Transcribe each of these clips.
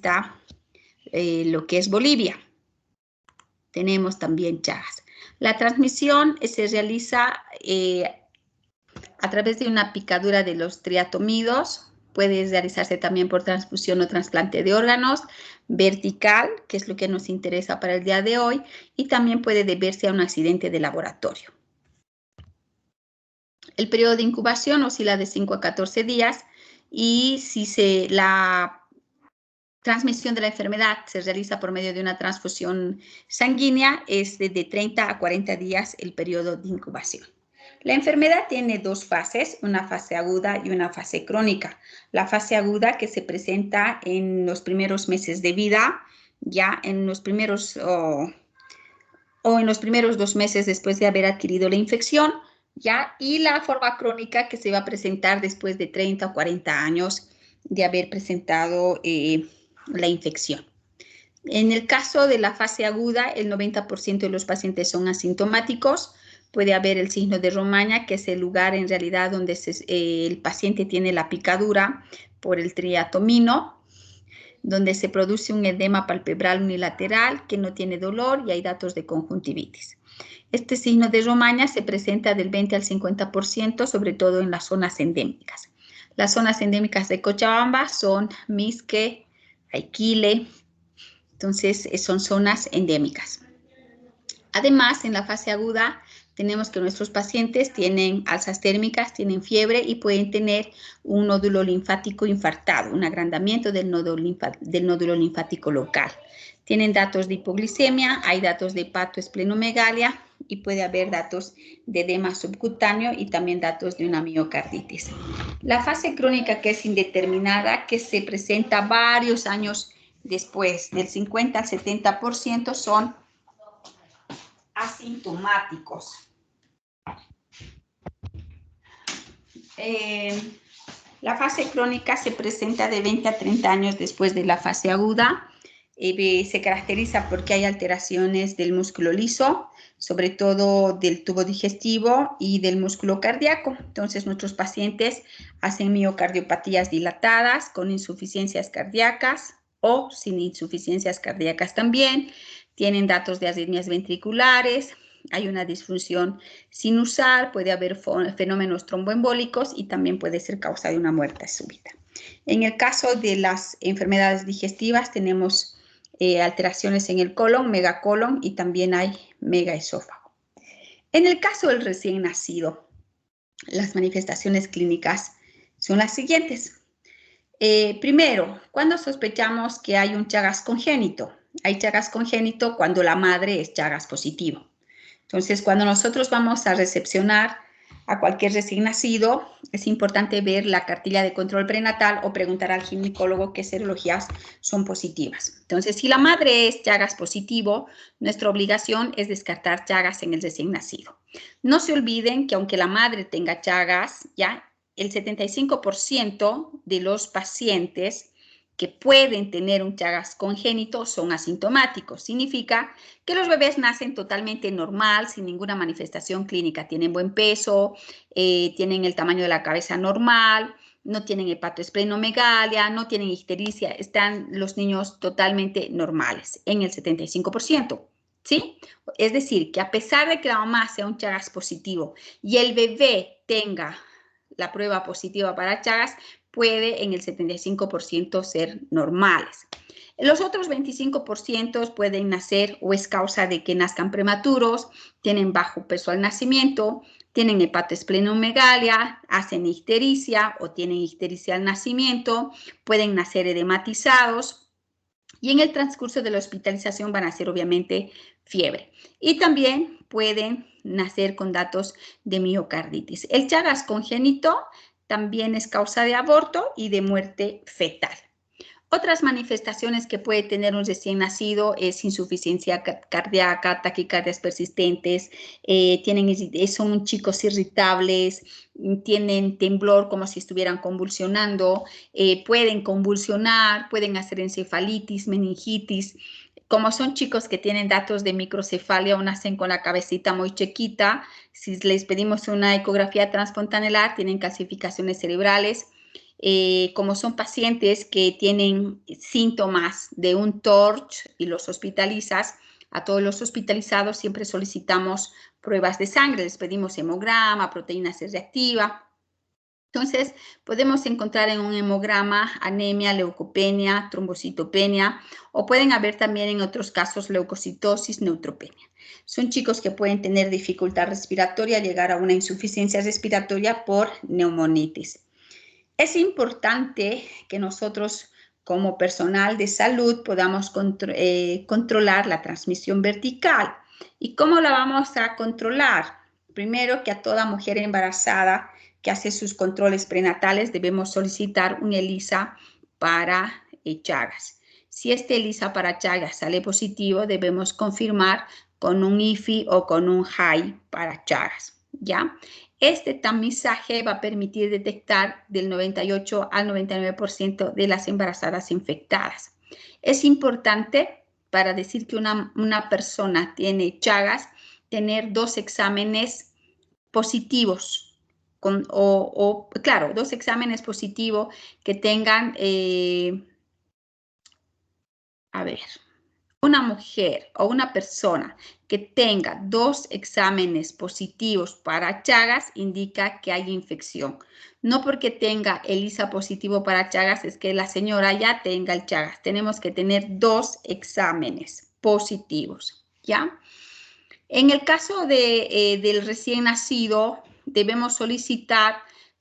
está lo que es Bolivia. Tenemos también Chagas. La transmisión se realiza a través de una picadura de los triatómidos. Puede realizarse también por transfusión o trasplante de órganos, vertical, que es lo que nos interesa para el día de hoy, y también puede deberse a un accidente de laboratorio. El periodo de incubación oscila de 5 a 14 días y si la transmisión de la enfermedad se realiza por medio de una transfusión sanguínea, es de 30 a 40 días el periodo de incubación. La enfermedad tiene dos fases, una fase aguda y una fase crónica. La fase aguda que se presenta en los primeros meses de vida, ya en los primeros en los primeros 2 meses después de haber adquirido la infección, ya, y la forma crónica que se va a presentar después de 30 o 40 años de haber presentado la infección. En el caso de la fase aguda, el 90% de los pacientes son asintomáticos. Puede haber el signo de Romaña, que es el lugar en realidad donde el paciente tiene la picadura por el triatomino, donde se produce un edema palpebral unilateral que no tiene dolor y hay datos de conjuntivitis. Este signo de Romaña se presenta del 20 al 50%, sobre todo en las zonas endémicas. Las zonas endémicas de Cochabamba son Misque, Aiquile, entonces son zonas endémicas. Además, en la fase aguda tenemos que nuestros pacientes tienen alzas térmicas, tienen fiebre y pueden tener un nódulo linfático infartado, un agrandamiento del nódulo linfático local. Tienen datos de hipoglicemia, hay datos de hepatoesplenomegalia y puede haber datos de edema subcutáneo y también datos de una miocarditis. La fase crónica, que es indeterminada, que se presenta varios años después, del 50 al 70%, son asintomáticos. La fase crónica se presenta de 20 a 30 años después de la fase aguda. Se caracteriza porque hay alteraciones del músculo liso, sobre todo del tubo digestivo y del músculo cardíaco. Entonces, nuestros pacientes hacen miocardiopatías dilatadas con insuficiencias cardíacas o sin insuficiencias cardíacas también. Tienen datos de arritmias ventriculares, hay una disfunción sinusal, puede haber fenómenos tromboembólicos y también puede ser causa de una muerte súbita. En el caso de las enfermedades digestivas tenemos alteraciones en el colon, megacolon, y también hay megaesófago. En el caso del recién nacido, las manifestaciones clínicas son las siguientes. Primero, cuando sospechamos que hay un Chagas congénito. Hay Chagas congénito cuando la madre es Chagas positivo. Entonces, cuando nosotros vamos a recepcionar a cualquier recién nacido, es importante ver la cartilla de control prenatal o preguntar al ginecólogo qué serologías son positivas. Entonces, si la madre es Chagas positivo, nuestra obligación es descartar Chagas en el recién nacido. No se olviden que aunque la madre tenga Chagas, ya el 75% de los pacientes que pueden tener un Chagas congénito son asintomáticos. Significa que los bebés nacen totalmente normal, sin ninguna manifestación clínica. Tienen buen peso, tienen el tamaño de la cabeza normal, no tienen hepatoesplenomegalia, no tienen ictericia. Están los niños totalmente normales en el 75%. ¿Sí? Es decir, que a pesar de que la mamá sea un Chagas positivo y el bebé tenga la prueba positiva para Chagas, puede en el 75% ser normales. Los otros 25% pueden nacer o es causa de que nazcan prematuros, tienen bajo peso al nacimiento, tienen hepatoesplenomegalia, hacen ictericia o tienen ictericia al nacimiento, pueden nacer edematizados y en el transcurso de la hospitalización van a ser obviamente fiebre. Y también pueden nacer con datos de miocarditis. El Chagas congénito también es causa de aborto y de muerte fetal. Otras manifestaciones que puede tener un recién nacido es insuficiencia cardíaca, taquicardias persistentes, son chicos irritables, tienen temblor como si estuvieran convulsionando, pueden convulsionar, pueden hacer encefalitis, meningitis. Como son chicos que tienen datos de microcefalia o nacen con la cabecita muy chiquita, si les pedimos una ecografía transfontanelar, tienen calcificaciones cerebrales. como son pacientes que tienen síntomas de un TORCH y los hospitalizas, a todos los hospitalizados siempre solicitamos pruebas de sangre, les pedimos hemograma, proteína C reactiva. Entonces, podemos encontrar en un hemograma anemia, leucopenia, trombocitopenia, o pueden haber también en otros casos leucocitosis, neutropenia. Son chicos que pueden tener dificultad respiratoria, llegar a una insuficiencia respiratoria por neumonitis. Es importante que nosotros, como personal de salud, podamos controlar la transmisión vertical. ¿Y cómo la vamos a controlar? Primero, que a toda mujer embarazada que hace sus controles prenatales debemos solicitar un ELISA para Chagas. Si este ELISA para Chagas sale positivo, debemos confirmar con un IFI o con un HAI para Chagas, ¿ya? Este tamizaje va a permitir detectar del 98 al 99% de las embarazadas infectadas. Es importante para decir que una persona tiene Chagas, tener 2 exámenes positivos, claro, 2 exámenes positivos que tengan, una mujer o una persona que tenga 2 exámenes positivos para Chagas indica que hay infección. No porque tenga ELISA positivo para Chagas es que la señora ya tenga el Chagas. Tenemos que tener 2 exámenes positivos, ¿ya? En el caso del recién nacido, debemos solicitar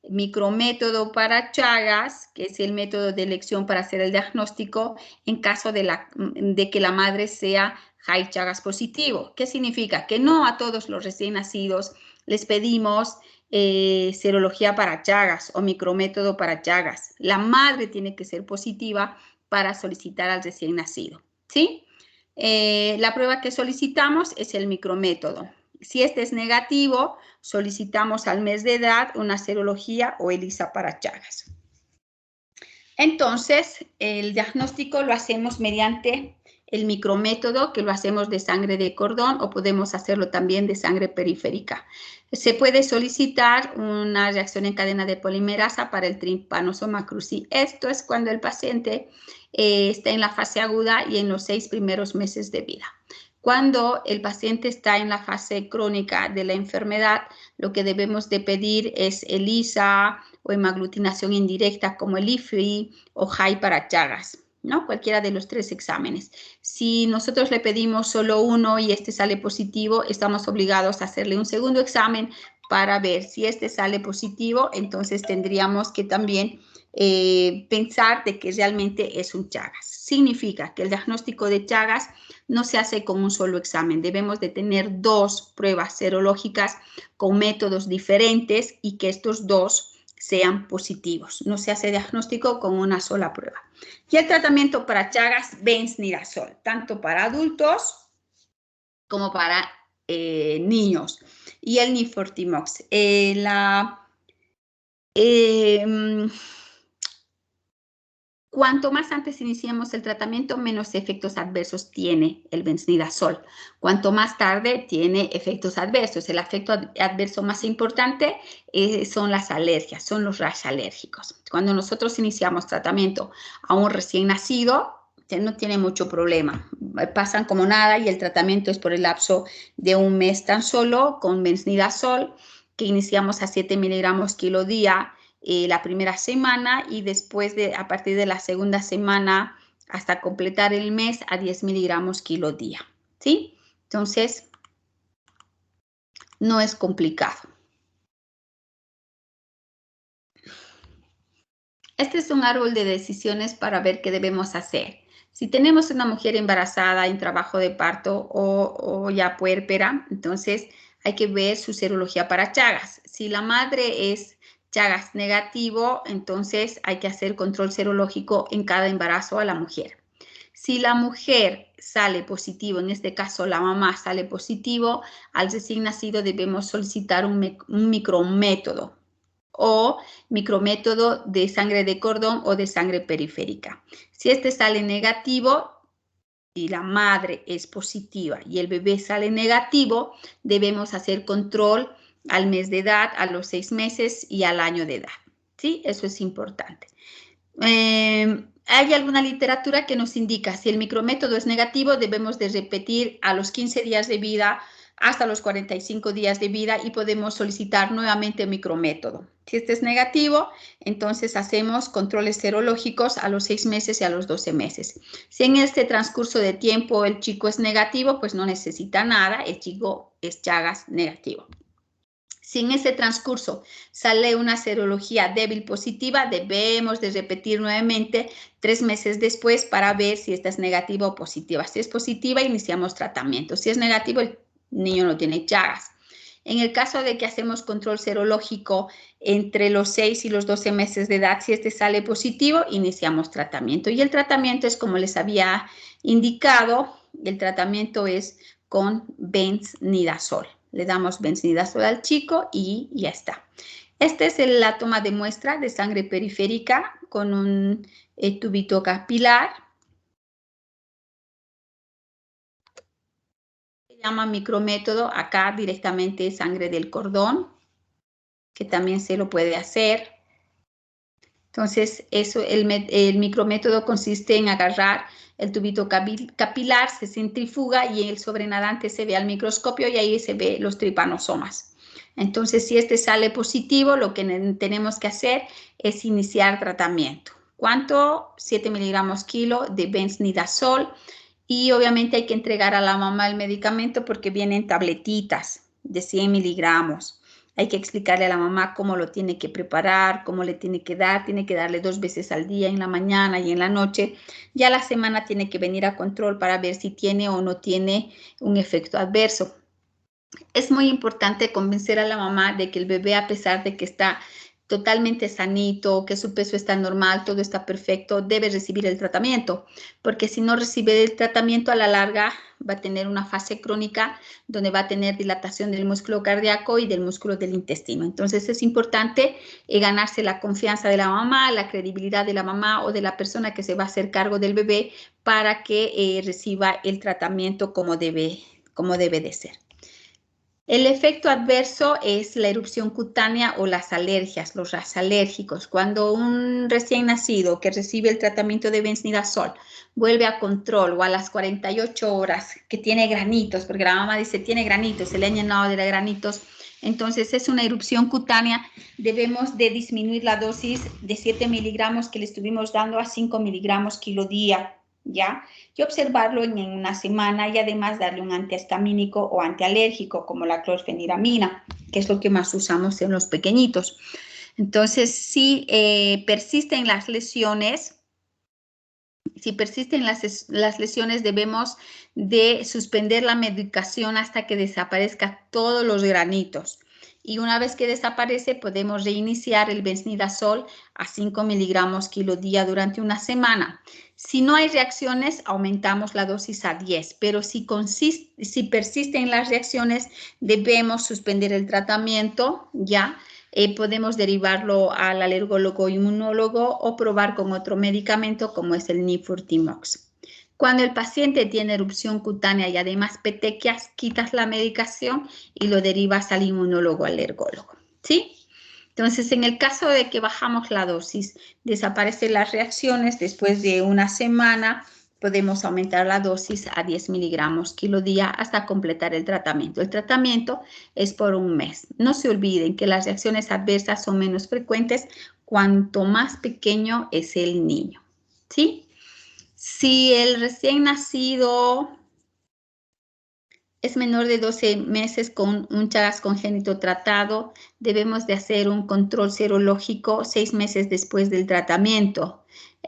micrométodo para Chagas, que es el método de elección para hacer el diagnóstico en caso de que la madre sea high Chagas positivo. ¿Qué significa? Que no a todos los recién nacidos les pedimos serología para Chagas o micrométodo para Chagas. La madre tiene que ser positiva para solicitar al recién nacido, ¿sí? La prueba que solicitamos es el micrométodo. Si este es negativo, solicitamos al mes de edad una serología o ELISA para Chagas. Entonces, el diagnóstico lo hacemos mediante el micrométodo, que lo hacemos de sangre de cordón o podemos hacerlo también de sangre periférica. Se puede solicitar una reacción en cadena de polimerasa para el trypanosoma cruzi. Esto es cuando el paciente está en la fase aguda y en los 6 primeros meses de vida. Cuando el paciente está en la fase crónica de la enfermedad, lo que debemos de pedir es ELISA o hemaglutinación indirecta como el IFI o HAI para Chagas, ¿no? Cualquiera de los 3 exámenes. Si nosotros le pedimos solo uno y este sale positivo, estamos obligados a hacerle un segundo examen para ver si este sale positivo, entonces tendríamos que también pensar de que realmente es un Chagas. Significa que el diagnóstico de Chagas no se hace con un solo examen. Debemos de tener 2 pruebas serológicas con métodos diferentes y que estos 2 sean positivos. No se hace diagnóstico con una sola prueba. Y el tratamiento para Chagas, benznidazol, tanto para adultos como para niños. Y el Nifortimox. Cuanto más antes iniciemos el tratamiento, menos efectos adversos tiene el benznidazol. Cuanto más tarde, tiene efectos adversos. El efecto adverso más importante son las alergias, son los rash alérgicos. Cuando nosotros iniciamos tratamiento a un recién nacido, no tiene mucho problema. Pasan como nada y el tratamiento es por el lapso de un mes tan solo con benznidazol, que iniciamos a 7 miligramos kilo día la primera semana y después a partir de la segunda semana hasta completar el mes a 10 miligramos kilo día, ¿sí? Entonces, no es complicado. Este es un árbol de decisiones para ver qué debemos hacer. Si tenemos una mujer embarazada en trabajo de parto o ya puérpera, entonces hay que ver su serología para Chagas. Si la madre es Chagas negativo, entonces hay que hacer control serológico en cada embarazo a la mujer. Si la mujer sale positivo, en este caso la mamá sale positivo, al recién nacido debemos solicitar un micrométodo o micrométodo de sangre de cordón o de sangre periférica. Si este sale negativo y la madre es positiva y el bebé sale negativo, debemos hacer control al mes de edad, a los 6 meses y al año de edad. ¿Sí? Eso es importante. Hay alguna literatura que nos indica si el micrométodo es negativo, debemos de repetir a los 15 días de vida hasta los 45 días de vida y podemos solicitar nuevamente micrométodo. Si este es negativo, entonces hacemos controles serológicos a los 6 meses y a los 12 meses. Si en este transcurso de tiempo el chico es negativo, pues no necesita nada, el chico es Chagas negativo. Si en ese transcurso sale una serología débil positiva, debemos de repetir nuevamente 3 meses después para ver si esta es negativa o positiva. Si es positiva, iniciamos tratamiento. Si es negativo, el niño no tiene Chagas. En el caso de que hacemos control serológico entre los 6 y los 12 meses de edad, si este sale positivo, iniciamos tratamiento. Y el tratamiento es como les había indicado, el tratamiento es con benznidazol. Le damos benznidazol al chico y ya está. Esta es la toma de muestra de sangre periférica con un tubito capilar. Se llama micrométodo. Acá directamente sangre del cordón, que también se lo puede hacer. Entonces, el micrométodo consiste en agarrar el tubito capilar, se centrifuga y el sobrenadante se ve al microscopio y ahí se ve los tripanosomas. Entonces, si este sale positivo, lo que tenemos que hacer es iniciar tratamiento. ¿Cuánto? 7 miligramos kilo de benznidazol y obviamente hay que entregar a la mamá el medicamento porque vienen tabletitas de 100 miligramos. Hay que explicarle a la mamá cómo lo tiene que preparar, cómo le tiene que darle 2 veces al día, en la mañana y en la noche. Ya la semana tiene que venir a control para ver si tiene o no tiene un efecto adverso. Es muy importante convencer a la mamá de que el bebé, a pesar de que está totalmente sanito, que su peso está normal, todo está perfecto, debe recibir el tratamiento, porque si no recibe el tratamiento a la larga va a tener una fase crónica donde va a tener dilatación del músculo cardíaco y del músculo del intestino. Entonces es importante ganarse la confianza de la mamá, la credibilidad de la mamá o de la persona que se va a hacer cargo del bebé para que reciba el tratamiento como debe de ser. El efecto adverso es la erupción cutánea o las alergias, los alérgicos. Cuando un recién nacido que recibe el tratamiento de benznidazol vuelve a control o a las 48 horas que tiene granitos, porque la mamá dice tiene granitos, se le han llenado de granitos, entonces es una erupción cutánea, debemos de disminuir la dosis de 7 miligramos que le estuvimos dando a 5 miligramos kilo día. ¿Ya? Y observarlo en una semana y además darle un antihistamínico o antialérgico como la clorfeniramina, que es lo que más usamos en los pequeñitos. Entonces, si persisten las lesiones, debemos de suspender la medicación hasta que desaparezcan todos los granitos. Y una vez que desaparece, podemos reiniciar el benznidazol a 5 miligramos kilo día durante una semana. Si no hay reacciones, aumentamos la dosis a 10, pero si persisten las reacciones, debemos suspender el tratamiento, ¿ya? Podemos derivarlo al alergólogo inmunólogo o probar con otro medicamento como es el Nifurtimox. Cuando el paciente tiene erupción cutánea y además petequias, quitas la medicación y lo derivas al inmunólogo alergólogo, ¿sí? Entonces, en el caso de que bajamos la dosis, desaparecen las reacciones, después de una semana podemos aumentar la dosis a 10 miligramos kilo día hasta completar el tratamiento. El tratamiento es por un mes. No se olviden que las reacciones adversas son menos frecuentes cuanto más pequeño es el niño, ¿sí? Si el recién nacido es menor de 12 meses con un Chagas congénito tratado, debemos de hacer un control serológico 6 meses después del tratamiento,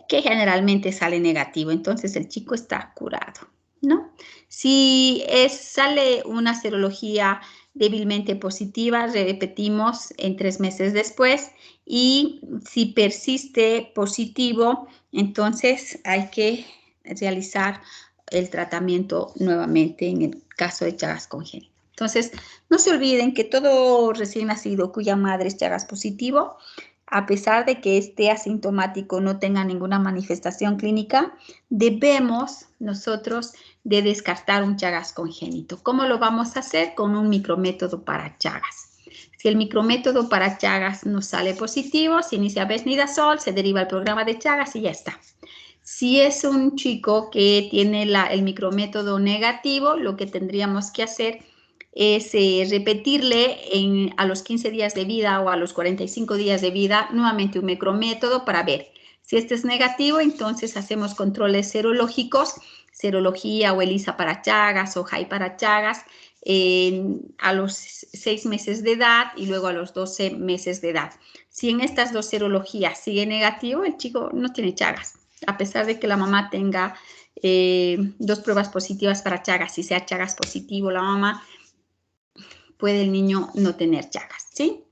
que generalmente sale negativo. Entonces el chico está curado, ¿no? Si sale una serología débilmente positiva, repetimos en 3 meses después. Y si persiste positivo, entonces hay que realizar el tratamiento nuevamente en el caso de Chagas congénito. Entonces, no se olviden que todo recién nacido cuya madre es Chagas positivo, a pesar de que esté asintomático, no tenga ninguna manifestación clínica, debemos nosotros de descartar un Chagas congénito. ¿Cómo lo vamos a hacer? Con un micrométodo para Chagas. Si el micrométodo para Chagas no sale positivo, se inicia Besnidazol, se deriva el programa de Chagas y ya está. Si es un chico que tiene el micrométodo negativo, lo que tendríamos que hacer es repetirle a los 15 días de vida o a los 45 días de vida nuevamente un micrométodo para ver. Si este es negativo, entonces hacemos controles serológicos, serología o ELISA para Chagas o JAI para Chagas, a los 6 meses de edad y luego a los 12 meses de edad. Si en estas dos serologías sigue negativo, el chico no tiene Chagas, a pesar de que la mamá tenga 2 pruebas positivas para Chagas. Si sea Chagas positivo la mamá, puede el niño no tener Chagas, ¿sí?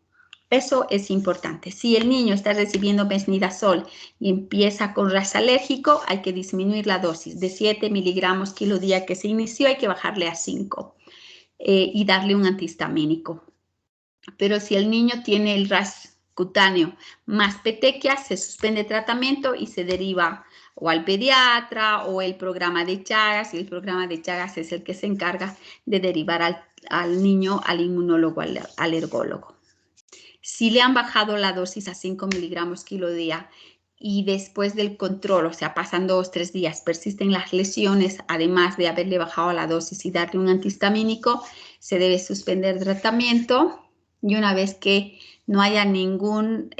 Eso es importante. Si el niño está recibiendo Besnidazol y empieza con ras alérgico, hay que disminuir la dosis. De 7 miligramos kilo día que se inició, hay que bajarle a 5 y darle un antihistamínico. Pero si el niño tiene el ras cutáneo más petequia, se suspende tratamiento y se deriva o al pediatra o el programa de Chagas, y el programa de Chagas es el que se encarga de derivar al niño al inmunólogo, al alergólogo. Si le han bajado la dosis a 5 miligramos kilo día y después del control, o sea, pasan 2 o 3 días, persisten las lesiones, además de haberle bajado la dosis y darle un antihistamínico, se debe suspender tratamiento y una vez que no haya ninguna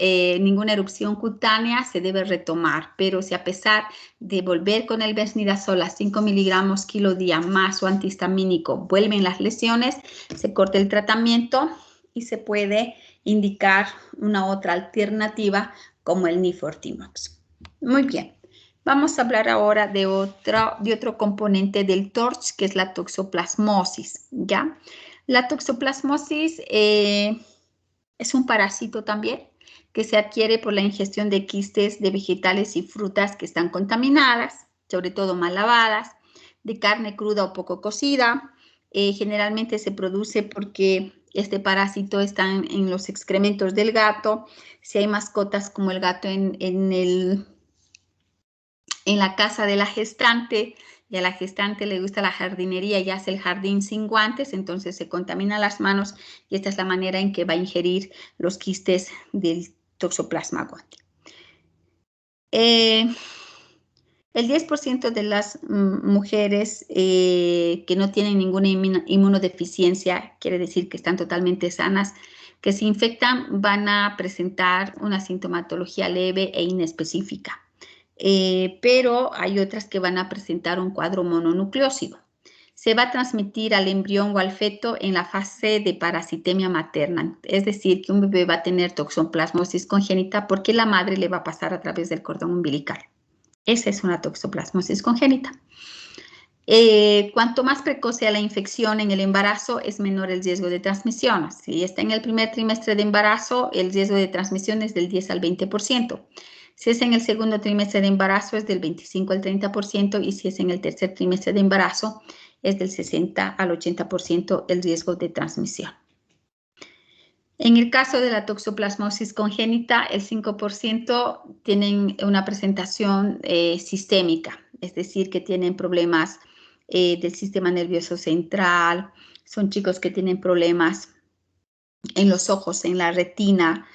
erupción cutánea, se debe retomar. Pero si a pesar de volver con el Besnidazol a 5 miligramos kilo día más su antihistamínico, vuelven las lesiones, se corta el tratamiento y se puede indicar una otra alternativa como el Nifortimox. Muy bien, vamos a hablar ahora de otro componente del TORCH, que es la toxoplasmosis, ¿ya? La toxoplasmosis es un parásito también que se adquiere por la ingestión de quistes de vegetales y frutas que están contaminadas, sobre todo mal lavadas, de carne cruda o poco cocida. Generalmente se produce porque este parásito está en los excrementos del gato. Si hay mascotas como el gato en la casa de la gestante, y a la gestante le gusta la jardinería y hace el jardín sin guantes, entonces se contamina las manos y esta es la manera en que va a ingerir los quistes del Toxoplasma gondii. El 10% de las mujeres que no tienen ninguna inmunodeficiencia, quiere decir que están totalmente sanas, que se infectan, van a presentar una sintomatología leve e inespecífica. Pero hay otras que van a presentar un cuadro mononucleósido. Se va a transmitir al embrión o al feto en la fase de parasitemia materna, es decir, que un bebé va a tener toxoplasmosis congénita porque la madre le va a pasar a través del cordón umbilical. Esa es una toxoplasmosis congénita. Cuanto más precoz sea la infección en el embarazo, es menor el riesgo de transmisión. Si está en el primer trimestre de embarazo, el riesgo de transmisión es del 10 al 20%. Si es en el segundo trimestre de embarazo, es del 25 al 30%, y si es en el tercer trimestre de embarazo, es del 60 al 80% el riesgo de transmisión. En el caso de la toxoplasmosis congénita, el 5% tienen una presentación sistémica, es decir, que tienen problemas del sistema nervioso central, son chicos que tienen problemas en los ojos, en la retina,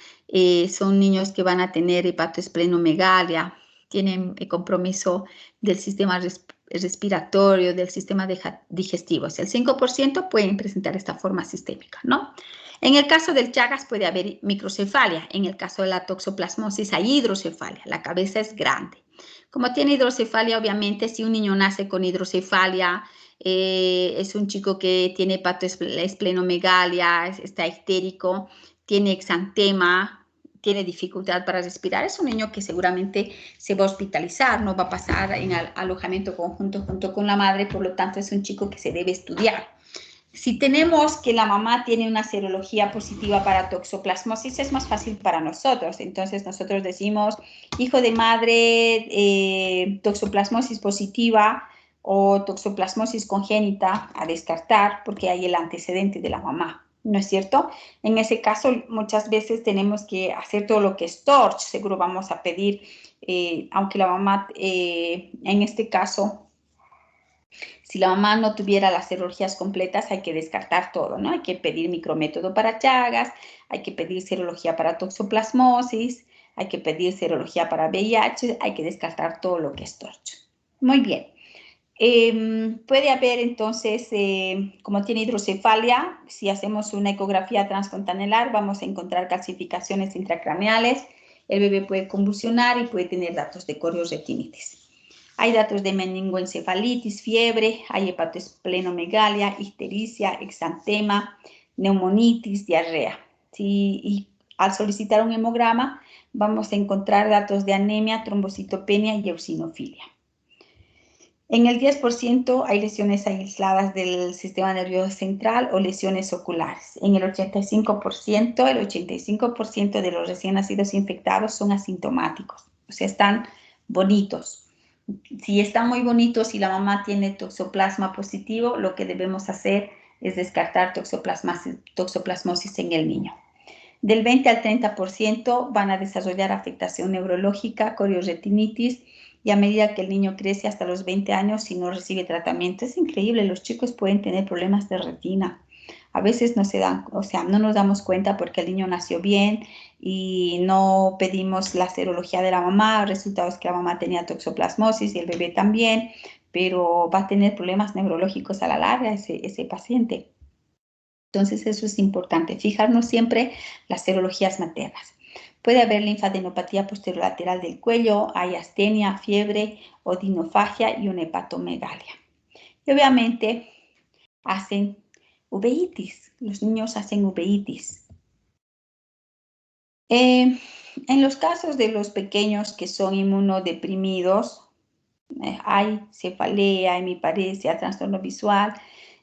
son niños que van a tener hepatoesplenomegalia, tienen compromiso del sistema respiratorio, del sistema digestivo. O sea, el 5% pueden presentar esta forma sistémica, ¿no? En el caso del Chagas puede haber microcefalia. En el caso de la toxoplasmosis hay hidrocefalia. La cabeza es grande. Como tiene hidrocefalia, obviamente, si un niño nace con hidrocefalia, es un chico que tiene hepatoesplenomegalia, está ictérico, tiene exantema, tiene dificultad para respirar, es un niño que seguramente se va a hospitalizar, no va a pasar en alojamiento conjunto junto con la madre, por lo tanto es un chico que se debe estudiar. Si tenemos que la mamá tiene una serología positiva para toxoplasmosis, es más fácil para nosotros. Entonces nosotros decimos, hijo de madre, toxoplasmosis positiva o toxoplasmosis congénita, a descartar porque hay el antecedente de la mamá, ¿no es cierto? En ese caso, muchas veces tenemos que hacer todo lo que es TORCH. Seguro vamos a pedir, aunque la mamá, en este caso, Si la mamá no tuviera las serologías completas, hay que descartar todo, ¿no? Hay que pedir micrométodo para Chagas, hay que pedir serología para toxoplasmosis, hay que pedir serología para VIH, hay que descartar todo lo que es torcho. Muy bien. Puede haber entonces, como tiene hidrocefalia, si hacemos una ecografía transcontanelar, vamos a encontrar calcificaciones intracraneales, el bebé puede convulsionar y puede tener datos de corioretinitis. Hay datos de meningoencefalitis, fiebre, hay hepatoesplenomegalia, ictericia, exantema, neumonitis, diarrea. Y al solicitar un hemograma, vamos a encontrar datos de anemia, trombocitopenia y eosinofilia. En el 10% hay lesiones aisladas del sistema nervioso central o lesiones oculares. En el 85% de los recién nacidos infectados son asintomáticos, o sea, están bonitos. Si están muy bonitos y la mamá tiene toxoplasma positivo, lo que debemos hacer es descartar toxoplasmosis en el niño. Del 20 al 30% van a desarrollar afectación neurológica, corioretinitis, y a medida que el niño crece hasta los 20 años, si no recibe tratamiento, es increíble, los chicos pueden tener problemas de retina. A veces no nos damos cuenta porque el niño nació bien y no pedimos la serología de la mamá. El resultado es que la mamá tenía toxoplasmosis y el bebé también, pero va a tener problemas neurológicos a la larga ese paciente. Entonces eso es importante, fijarnos siempre las serologías maternas. Puede haber linfadenopatía posterolateral del cuello, hay astenia, fiebre, odinofagia y una hepatomegalia. Y obviamente hacen uveitis, los niños hacen uveitis. En los casos de los pequeños que son inmunodeprimidos, hay cefalea, hemiparesia, trastorno visual,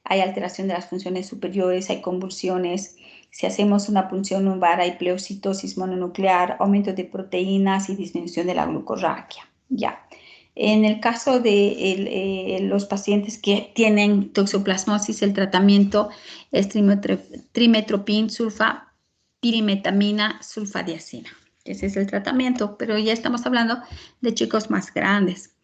hay alteración de las funciones superiores, hay convulsiones. Si hacemos una punción lumbar, hay pleocitosis mononuclear, aumento de proteínas y disminución de la glucorraquia. Ya. En el caso de los pacientes que tienen toxoplasmosis, el tratamiento es trimetoprim sulfa, pirimetamina, sulfadiazina. Ese es el tratamiento, pero ya estamos hablando de chicos más grandes.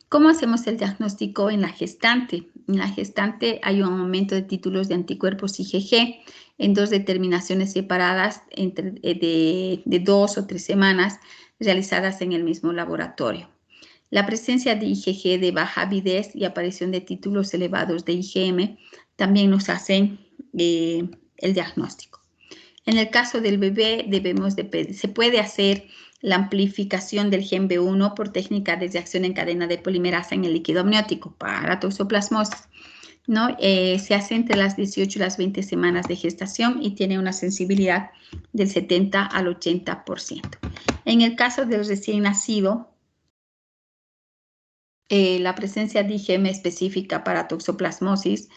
¿Cómo hacemos el diagnóstico en la gestante? En la gestante hay un aumento de títulos de anticuerpos IgG en 2 determinaciones separadas de 2 o 3 semanas realizadas en el mismo laboratorio. La presencia de IgG de baja avidez y aparición de títulos elevados de IgM también nos hacen el diagnóstico. En el caso del bebé se puede hacer la amplificación del gen B1 por técnica de reacción en cadena de polimerasa en el líquido amniótico para toxoplasmosis, ¿no? Se hace entre las 18 y las 20 semanas de gestación y tiene una sensibilidad del 70 al 80%. En el caso del recién nacido, la presencia de IgM específica para toxoplasmosis,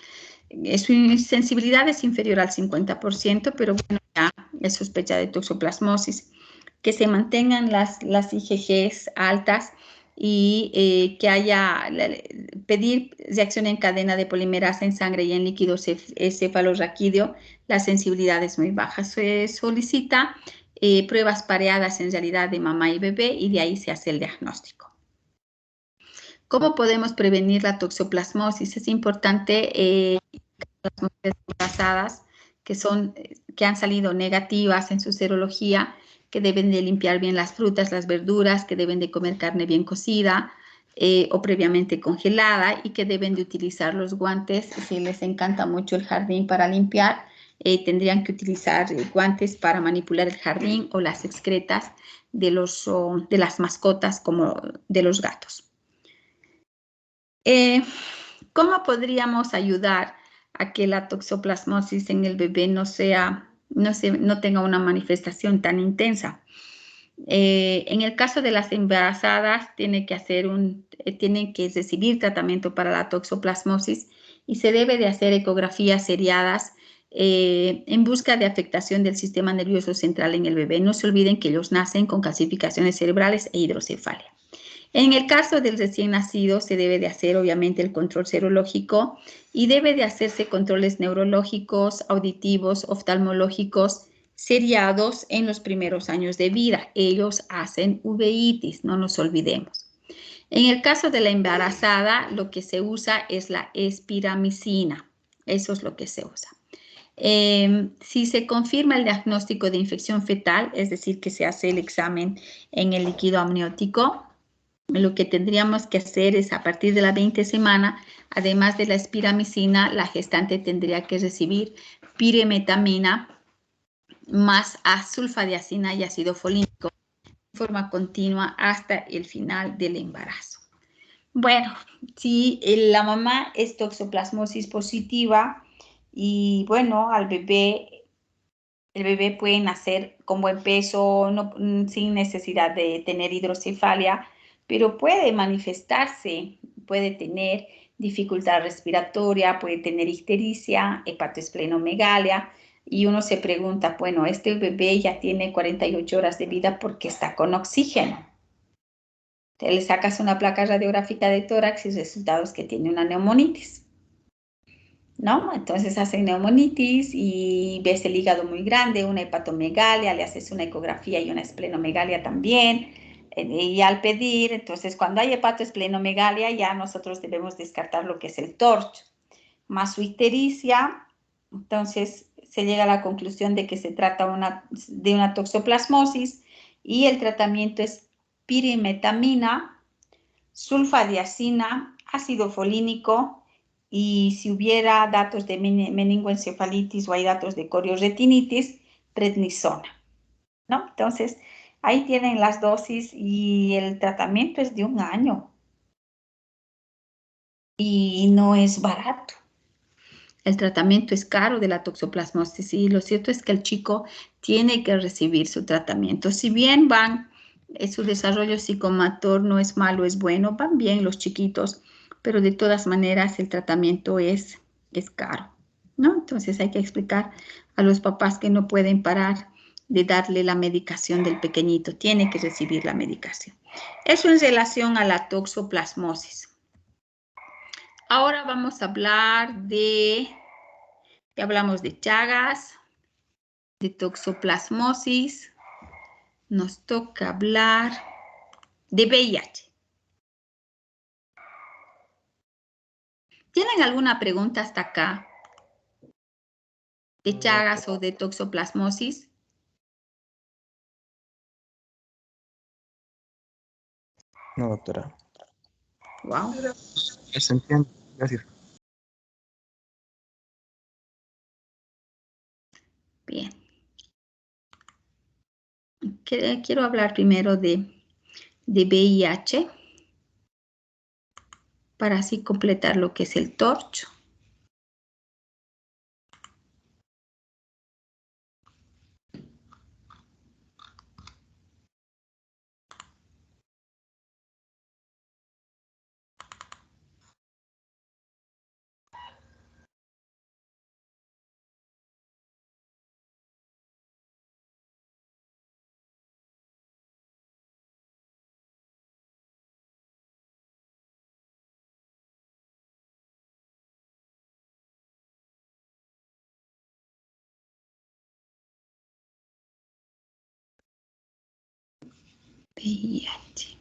su sensibilidad es inferior al 50%, pero bueno, ya es sospecha de toxoplasmosis. Que se mantengan las IgGs altas y que haya, pedir reacción en cadena de polimerasa en sangre y en líquido cefalorraquídeo, la sensibilidad es muy baja. Se solicita pruebas pareadas en realidad de mamá y bebé y de ahí se hace el diagnóstico. ¿Cómo podemos prevenir la toxoplasmosis? Es importante las mujeres embarazadas que han salido negativas en su serología, que deben de limpiar bien las frutas, las verduras, que deben de comer carne bien cocida o previamente congelada y que deben de utilizar los guantes. Si les encanta mucho el jardín para limpiar, tendrían que utilizar guantes para manipular el jardín o las excretas de las mascotas como de los gatos. ¿Cómo podríamos ayudar a que la toxoplasmosis en el bebé no tenga una manifestación tan intensa? En el caso de las embarazadas, tienen que recibir tratamiento para la toxoplasmosis y se debe de hacer ecografías seriadas en busca de afectación del sistema nervioso central en el bebé. No se olviden que ellos nacen con calcificaciones cerebrales e hidrocefalia. En el caso del recién nacido se debe de hacer obviamente el control serológico y debe de hacerse controles neurológicos, auditivos, oftalmológicos seriados en los primeros años de vida. Ellos hacen uveitis, no nos olvidemos. En el caso de la embarazada, lo que se usa es la espiramicina. Eso es lo que se usa. Si se confirma el diagnóstico de infección fetal, es decir, que se hace el examen en el líquido amniótico, lo que tendríamos que hacer es a partir de la 20 semana, además de la espiramicina, la gestante tendría que recibir pirimetamina más sulfadiazina y ácido folínico de forma continua hasta el final del embarazo. Bueno, si la mamá es toxoplasmosis positiva y bueno, el bebé puede nacer con buen peso, no, sin necesidad de tener hidrocefalia, pero puede manifestarse, puede tener dificultad respiratoria, puede tener ictericia, hepatoesplenomegalia, y uno se pregunta, bueno, este bebé ya tiene 48 horas de vida porque está con oxígeno. Te le sacas una placa radiográfica de tórax y el resultado es que tiene una neumonitis, ¿no? Entonces hacen neumonitis y ves el hígado muy grande, una hepatomegalia, le haces una ecografía y una esplenomegalia también. Y al pedir, entonces cuando hay hepatoesplenomegalia ya nosotros debemos descartar lo que es el TORCH, más su ictericia. Entonces se llega a la conclusión de que se trata de una toxoplasmosis y el tratamiento es pirimetamina, sulfadiazina, ácido folínico y si hubiera datos de meningoencefalitis o hay datos de corioretinitis, prednisona, ¿no? Entonces, ahí tienen las dosis y el tratamiento es de 1 año y no es barato. El tratamiento es caro de la toxoplasmosis y lo cierto es que el chico tiene que recibir su tratamiento. Si bien su desarrollo psicomotor no es malo, es bueno, van bien los chiquitos, pero de todas maneras el tratamiento es caro, ¿no? Entonces hay que explicar a los papás que no pueden parar de darle la medicación del pequeñito, tiene que recibir la medicación. Eso en relación a la toxoplasmosis. Ahora vamos a hablar ya hablamos de Chagas, de toxoplasmosis, nos toca hablar de VIH. ¿Tienen alguna pregunta hasta acá de Chagas o de toxoplasmosis? No, doctora. Wow. Se entiende. Gracias. Bien. Quiero hablar primero de VIH para así completar lo que es el TORCH. VIH.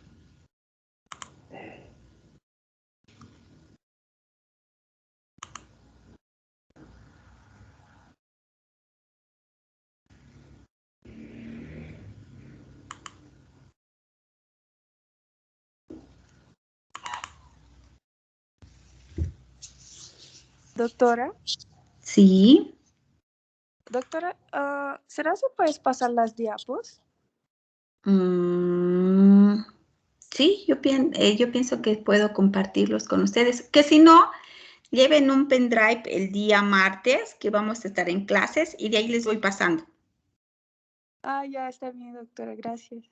Doctora, Sí. doctora, ¿será si puedes pasar las diapos? Sí, yo pienso que puedo compartirlos con ustedes. Que si no, lleven un pendrive el día martes, que vamos a estar en clases, y de ahí les voy pasando. Ah, ya está bien, doctora, gracias.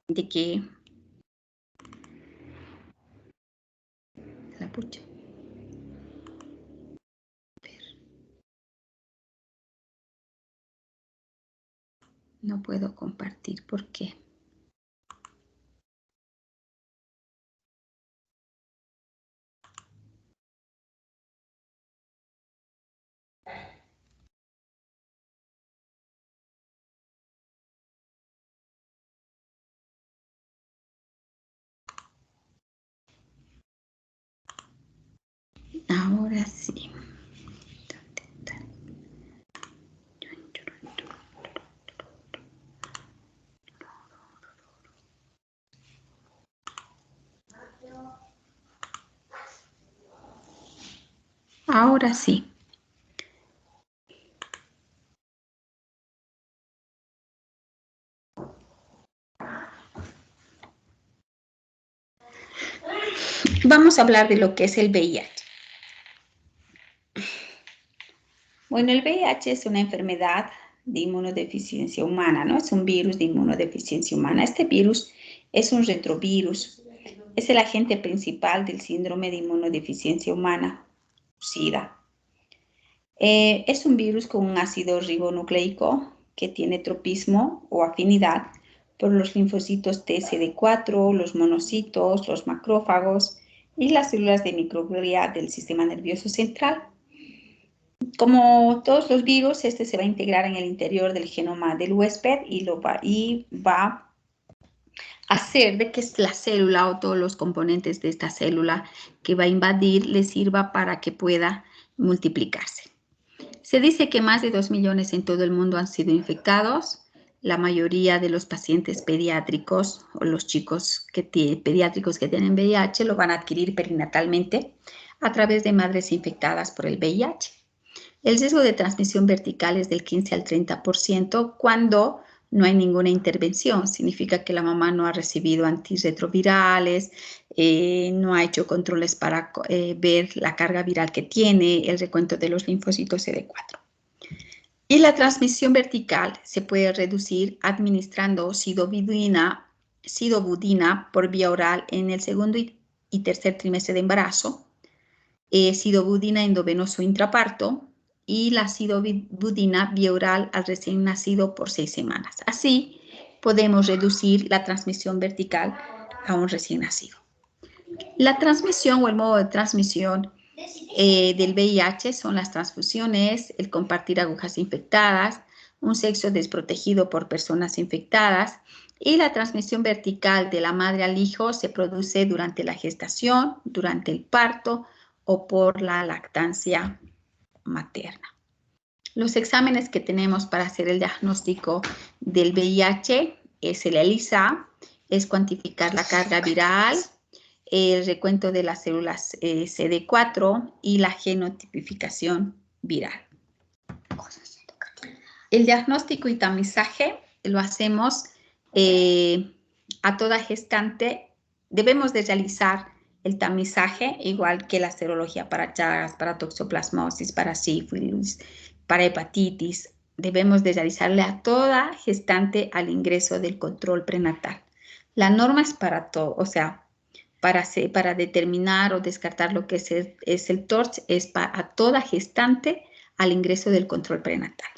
De que la pucha. No puedo compartir, ¿por qué? Ahora sí. Ahora sí. Vamos a hablar de lo que es el VIH. Bueno, el VIH es una enfermedad de inmunodeficiencia humana, ¿no? Es un virus de inmunodeficiencia humana. Este virus es un retrovirus. Es el agente principal del síndrome de inmunodeficiencia humana, SIDA. Es un virus con un ácido ribonucleico que tiene tropismo o afinidad por los linfocitos TCD4, los monocitos, los macrófagos y las células de microglia del sistema nervioso central. Como todos los virus, este se va a integrar en el interior del genoma del huésped y va a hacer de que la célula o todos los componentes de esta célula que va a invadir le sirva para que pueda multiplicarse. Se dice que más de 2 millones en todo el mundo han sido infectados. La mayoría de los pacientes pediátricos o los chicos pediátricos que tienen VIH lo van a adquirir perinatalmente a través de madres infectadas por el VIH. El riesgo de transmisión vertical es del 15 al 30% cuando no hay ninguna intervención. Significa que la mamá no ha recibido antirretrovirales, no ha hecho controles para ver la carga viral que tiene, el recuento de los linfocitos CD4. Y la transmisión vertical se puede reducir administrando sidobudina por vía oral en el segundo y tercer trimestre de embarazo, sidobudina endovenoso intraparto, y la sidobudina vía oral al recién nacido por 6 semanas. Así podemos reducir la transmisión vertical a un recién nacido. La transmisión o el modo de transmisión del VIH son las transfusiones, el compartir agujas infectadas, un sexo desprotegido por personas infectadas, y la transmisión vertical de la madre al hijo se produce durante la gestación, durante el parto o por la lactancia materna. Los exámenes que tenemos para hacer el diagnóstico del VIH es el ELISA, es cuantificar la carga viral, el recuento de las células CD4 y la genotipificación viral. El diagnóstico y tamizaje lo hacemos a toda gestante. Debemos de realizar el tamizaje, igual que la serología para Chagas, para toxoplasmosis, para sífilis, para hepatitis. Debemos de realizarle a toda gestante al ingreso del control prenatal. La norma es para todo, o sea, para determinar o descartar lo que es el TORCH, es para toda gestante al ingreso del control prenatal.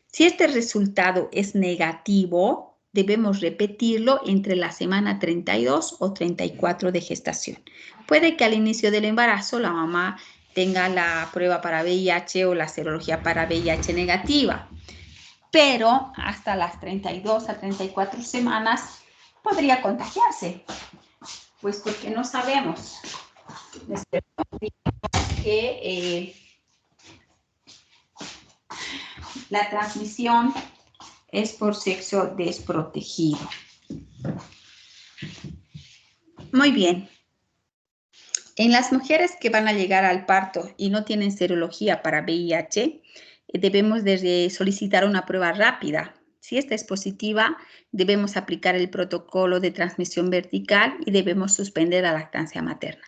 Si este resultado es negativo, debemos repetirlo entre la semana 32 o 34 de gestación. Puede que al inicio del embarazo la mamá tenga la prueba para VIH o la serología para VIH negativa, pero hasta las 32 a 34 semanas podría contagiarse, pues porque no sabemos que la transmisión es por sexo desprotegido. Muy bien. En las mujeres que van a llegar al parto y no tienen serología para VIH, debemos de solicitar una prueba rápida. Si esta es positiva, debemos aplicar el protocolo de transmisión vertical y debemos suspender la lactancia materna.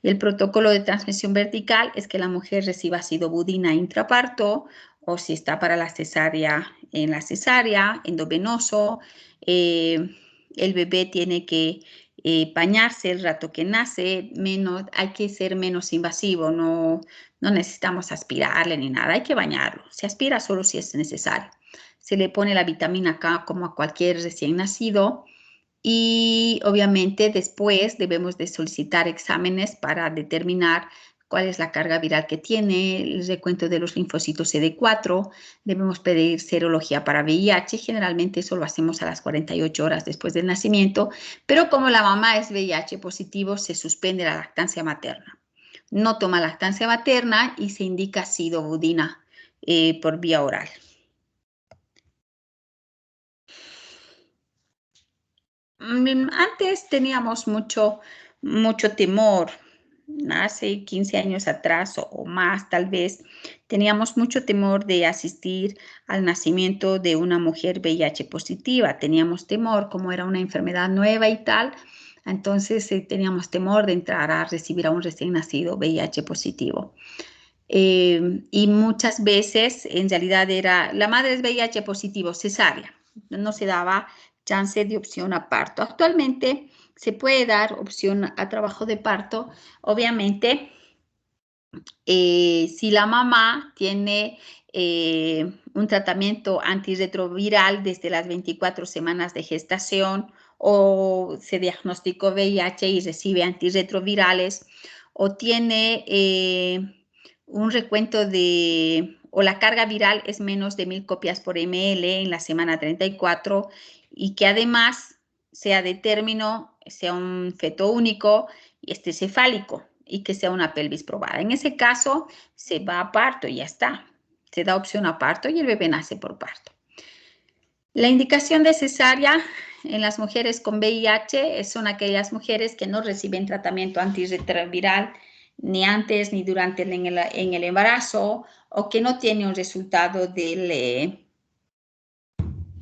El protocolo de transmisión vertical es que la mujer reciba sidobudina intraparto, o si está para la cesárea, en la cesárea, endovenoso. El bebé tiene que bañarse el rato que nace, hay que ser menos invasivo, no necesitamos aspirarle ni nada, hay que bañarlo. Se aspira solo si es necesario. Se le pone la vitamina K como a cualquier recién nacido. Y obviamente después debemos de solicitar exámenes para determinar cuál es la carga viral que tiene, el recuento de los linfocitos CD4, debemos pedir serología para VIH, generalmente eso lo hacemos a las 48 horas después del nacimiento, pero como la mamá es VIH positivo, se suspende la lactancia materna. no toma lactancia materna y se indica sidobudina por vía oral. Antes teníamos mucho temor, hace 15 años atrás o más tal vez, teníamos mucho temor de asistir al nacimiento de una mujer VIH positiva. Teníamos temor, como era una enfermedad nueva y tal, entonces teníamos temor de entrar a recibir a un recién nacido VIH positivo. Y muchas veces, en realidad, la madre es VIH positivo, cesárea, no se daba chance de opción a parto. Actualmente se puede dar opción a trabajo de parto, obviamente, si la mamá tiene un tratamiento antirretroviral desde las 24 semanas de gestación o se diagnosticó VIH y recibe antirretrovirales o tiene un recuento o la carga viral es menos de 1000 copias por ml en la semana 34 y que además sea de término, sea un feto único y esté cefálico y que sea una pelvis probada. En ese caso se va a parto y ya está. Se da opción a parto y el bebé nace por parto. La indicación de cesárea en las mujeres con VIH son aquellas mujeres que no reciben tratamiento antirretroviral ni antes ni durante en el embarazo o que no tienen un resultado de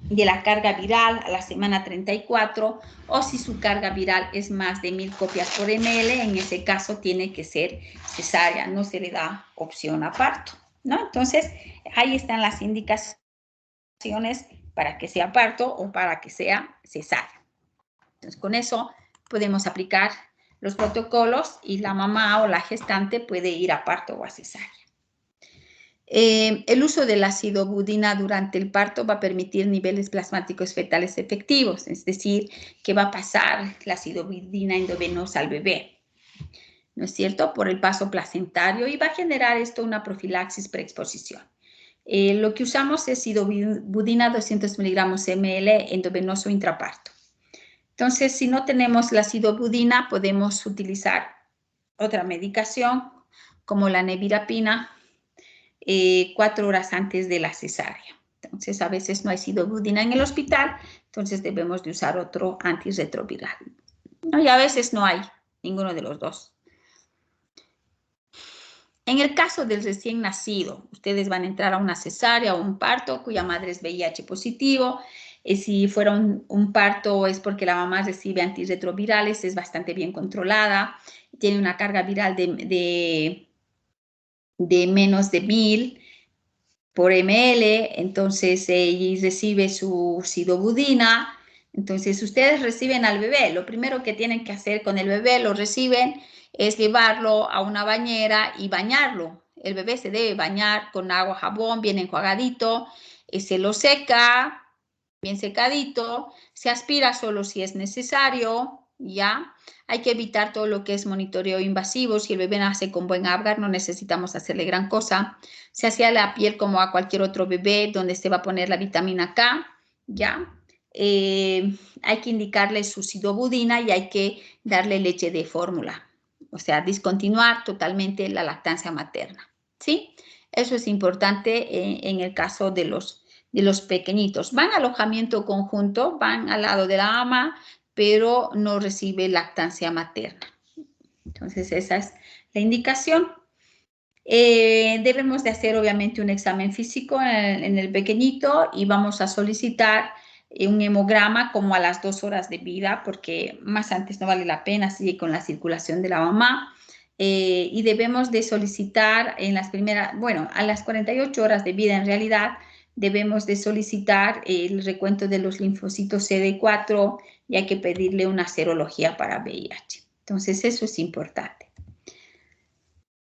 la carga viral a la semana 34 o si su carga viral es más de 1000 copias por ml, en ese caso tiene que ser cesárea, no se le da opción a parto, ¿no? Entonces, ahí están las indicaciones para que sea parto o para que sea cesárea. Entonces, con eso podemos aplicar los protocolos y la mamá o la gestante puede ir a parto o a cesárea. El uso de la sidobudina durante el parto va a permitir niveles plasmáticos fetales efectivos, es decir, que va a pasar la sidobudina endovenosa al bebé, ¿no es cierto?, por el paso placentario y va a generar esto una profilaxis preexposición. Lo que usamos es sidobudina 200 miligramos ml endovenoso intraparto. Entonces, si no tenemos la sidobudina, podemos utilizar otra medicación como la nevirapina 4 horas antes de la cesárea. Entonces, a veces no hay sidobudina en el hospital, entonces debemos de usar otro antirretroviral. ¿No? Y a veces no hay ninguno de los dos. En el caso del recién nacido, ustedes van a entrar a una cesárea o un parto cuya madre es VIH positivo. Si fuera un parto es porque la mamá recibe antirretrovirales, es bastante bien controlada, tiene una carga viral de menos de 1000 por ml, entonces ella recibe su sidobudina. Entonces ustedes reciben al bebé, lo primero que tienen que hacer con el bebé, lo reciben, es llevarlo a una bañera y bañarlo. El bebé se debe bañar con agua, jabón, bien enjuagadito, se lo seca, bien secadito, se aspira solo si es necesario, ¿ya? Hay que evitar todo lo que es monitoreo invasivo. Si el bebé nace con buen Apgar, no necesitamos hacerle gran cosa. Se hacía la piel como a cualquier otro bebé, donde se va a poner la vitamina K, ¿ya? Hay que indicarle su sidobudina y hay que darle leche de fórmula. O sea, discontinuar totalmente la lactancia materna, ¿sí? Eso es importante en el caso de los pequeñitos. Van a alojamiento conjunto, van al lado de la mamá, pero no recibe lactancia materna. Entonces, esa es la indicación. Debemos de hacer, obviamente, un examen físico en el pequeñito y vamos a solicitar un hemograma como a las 2 horas de vida, porque más antes no vale la pena, sigue con la circulación de la mamá. Y debemos de solicitar en las primeras, bueno, a las 48 horas de vida en realidad, debemos de solicitar el recuento de los linfocitos CD4 y hay que pedirle una serología para VIH. Entonces, eso es importante.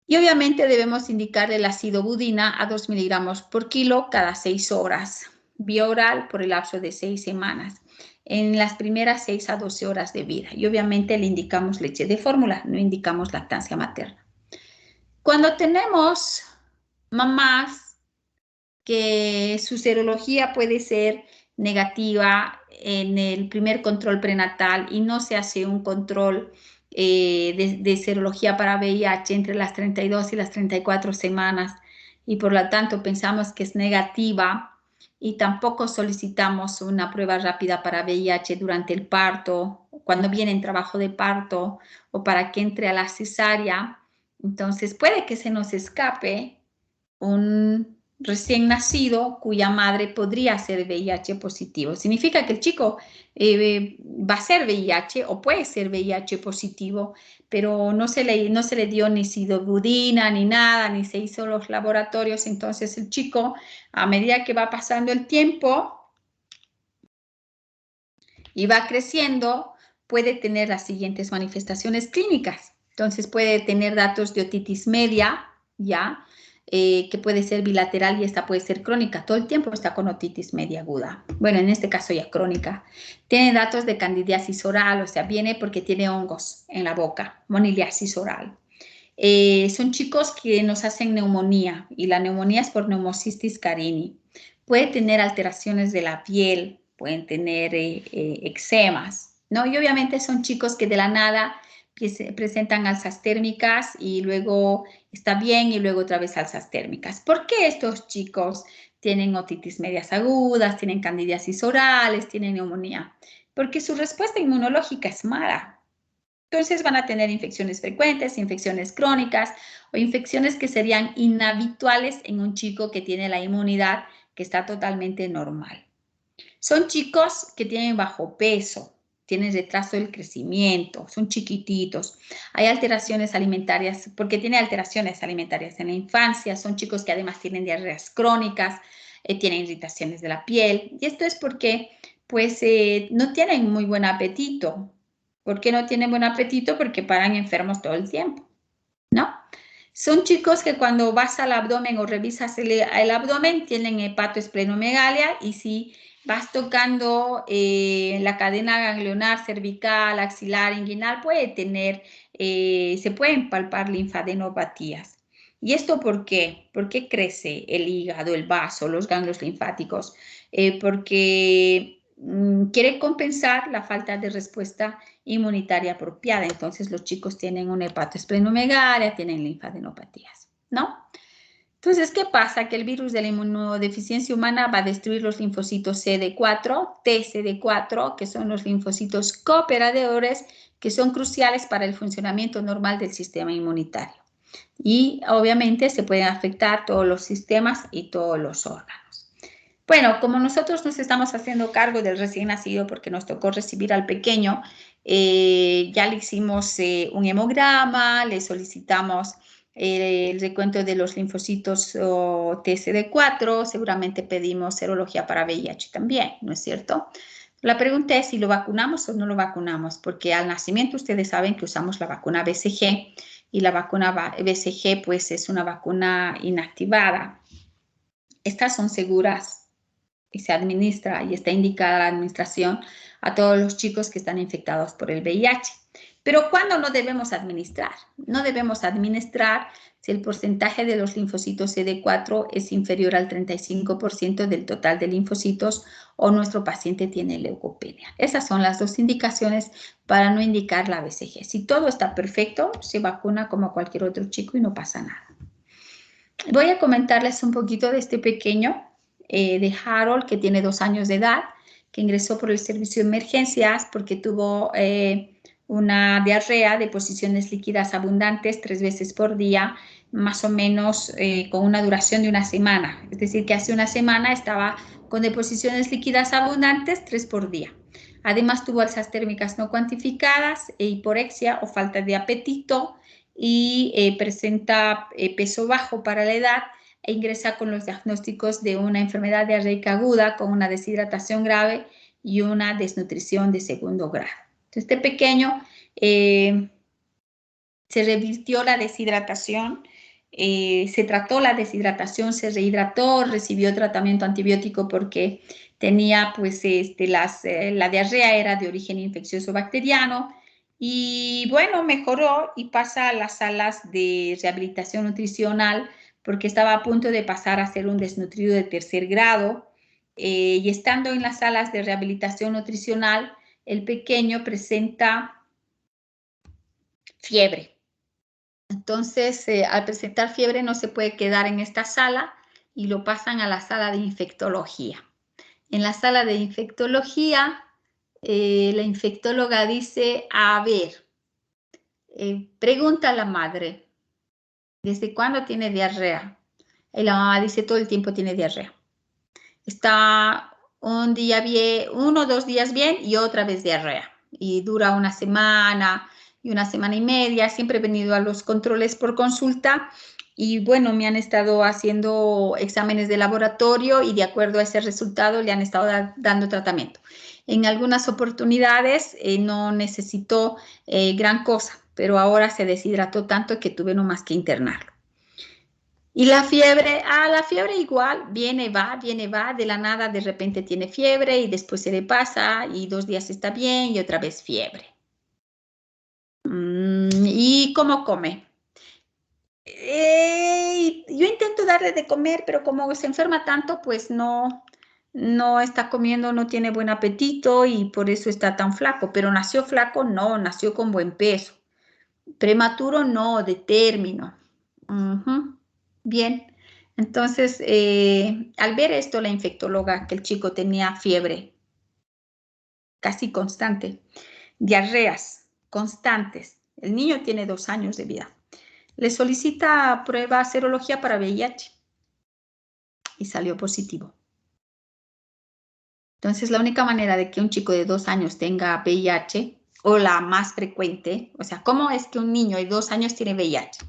Y obviamente debemos indicarle la sidobudina a 2 miligramos por kilo cada 6 horas, vía oral por el lapso de 6 semanas, en las primeras 6 a 12 horas de vida. Y obviamente le indicamos leche de fórmula, no indicamos lactancia materna. Cuando tenemos mamás que su serología puede ser negativa en el primer control prenatal y no se hace un control de serología para VIH entre las 32 y las 34 semanas y por lo tanto pensamos que es negativa y tampoco solicitamos una prueba rápida para VIH durante el parto, cuando viene en trabajo de parto o para que entre a la cesárea. Entonces puede que se nos escape un recién nacido cuya madre podría ser VIH positivo. Significa que el chico va a ser VIH o puede ser VIH positivo, pero no se le dio ni sidobudina ni nada, ni se hizo los laboratorios. Entonces el chico, a medida que va pasando el tiempo y va creciendo, puede tener las siguientes manifestaciones clínicas. Entonces puede tener datos de otitis media, ¿ya? Que puede ser bilateral y esta puede ser crónica. Todo el tiempo está con otitis media aguda. Bueno, en este caso ya crónica. Tiene datos de candidiasis oral, o sea, viene porque tiene hongos en la boca, moniliasis oral. Son chicos que nos hacen neumonía y la neumonía es por neumocistis carini. Puede tener alteraciones de la piel, pueden tener eczemas, ¿no? Y obviamente son chicos que de la nada presentan alzas térmicas y luego está bien y luego otra vez alzas térmicas. ¿Por qué estos chicos tienen otitis medias agudas, tienen candidiasis orales, tienen neumonía? Porque su respuesta inmunológica es mala. Entonces van a tener infecciones frecuentes, infecciones crónicas o infecciones que serían inhabituales en un chico que tiene la inmunidad que está totalmente normal. Son chicos que tienen bajo peso, tienen retraso del crecimiento, son chiquititos. Hay alteraciones alimentarias, porque tiene alteraciones alimentarias en la infancia. Son chicos que además tienen diarreas crónicas, tienen irritaciones de la piel. Y esto es porque pues no tienen muy buen apetito. ¿Por qué no tienen buen apetito? Porque paran enfermos todo el tiempo, ¿no? Son chicos que cuando vas al abdomen o revisas el abdomen tienen hepatoesplenomegalia y si vas tocando la cadena ganglionar, cervical, axilar, inguinal, se pueden palpar linfadenopatías. ¿Y esto por qué? ¿Por qué crece el hígado, el vaso, los ganglios linfáticos? Porque quiere compensar la falta de respuesta inmunitaria apropiada. Entonces los chicos tienen una hepatoesplenomegalia, tienen linfadenopatías, ¿no? Entonces, ¿qué pasa? Que el virus de la inmunodeficiencia humana va a destruir los linfocitos CD4, TCD4, que son los linfocitos cooperadores, que son cruciales para el funcionamiento normal del sistema inmunitario. Y obviamente se pueden afectar todos los sistemas y todos los órganos. Bueno, como nosotros nos estamos haciendo cargo del recién nacido porque nos tocó recibir al pequeño, ya le hicimos un hemograma, le solicitamos el recuento de los linfocitos TCD4, seguramente pedimos serología para VIH también, ¿no es cierto? La pregunta es si lo vacunamos o no lo vacunamos, porque al nacimiento ustedes saben que usamos la vacuna BCG y la vacuna BCG pues es una vacuna inactivada. Estas son seguras y se administra y está indicada la administración a todos los chicos que están infectados por el VIH. Pero ¿cuándo no debemos administrar? No debemos administrar si el porcentaje de los linfocitos CD4 es inferior al 35% del total de linfocitos o nuestro paciente tiene leucopenia. Esas son las dos indicaciones para no indicar la BCG. Si todo está perfecto, se vacuna como cualquier otro chico y no pasa nada. Voy a comentarles un poquito de este pequeño de Harold, que tiene 2 años de edad, que ingresó por el servicio de emergencias porque tuvo una diarrea de posiciones líquidas abundantes 3 veces por día, más o menos con una duración de una semana. Es decir, que hace una semana estaba con deposiciones líquidas abundantes 3 por día. Además tuvo alzas térmicas no cuantificadas, hiporexia o falta de apetito y presenta peso bajo para la edad e ingresa con los diagnósticos de una enfermedad diarreica aguda con una deshidratación grave y una desnutrición de segundo grado. Entonces, este pequeño se revirtió la deshidratación, se trató la deshidratación, se rehidrató, recibió tratamiento antibiótico porque tenía pues la diarrea era de origen infeccioso bacteriano y bueno, mejoró y pasa a las salas de rehabilitación nutricional porque estaba a punto de pasar a ser un desnutrido de 3er grado y estando en las salas de rehabilitación nutricional, el pequeño presenta fiebre. Entonces, al presentar fiebre no se puede quedar en esta sala y lo pasan a la sala de infectología. En la sala de infectología, la infectóloga dice, a ver, pregunta a la madre, ¿desde cuándo tiene diarrea? Y la mamá dice, todo el tiempo tiene diarrea. Está un día bien, 1 o 2 días bien y otra vez diarrea. Y dura una semana y una semana y media. Siempre he venido a los controles por consulta y bueno, me han estado haciendo exámenes de laboratorio y de acuerdo a ese resultado le han estado dando tratamiento. En algunas oportunidades no necesitó gran cosa, pero ahora se deshidrató tanto que tuve nomás que internarlo. Y la fiebre igual, viene, va, de la nada de repente tiene fiebre y después se le pasa y 2 días está bien y otra vez fiebre. ¿Y cómo come? Yo intento darle de comer, pero como se enferma tanto, pues no está comiendo, no tiene buen apetito y por eso está tan flaco. Pero nació flaco, no, nació con buen peso. Prematuro, no, de término. Bien. Entonces, al ver esto, la infectóloga, que el chico tenía fiebre casi constante, diarreas constantes, el niño tiene 2 años de vida, le solicita prueba serología para VIH y salió positivo. Entonces, la única manera de que un chico de 2 años tenga VIH, o la más frecuente, o sea, ¿cómo es que un niño de 2 años tiene VIH?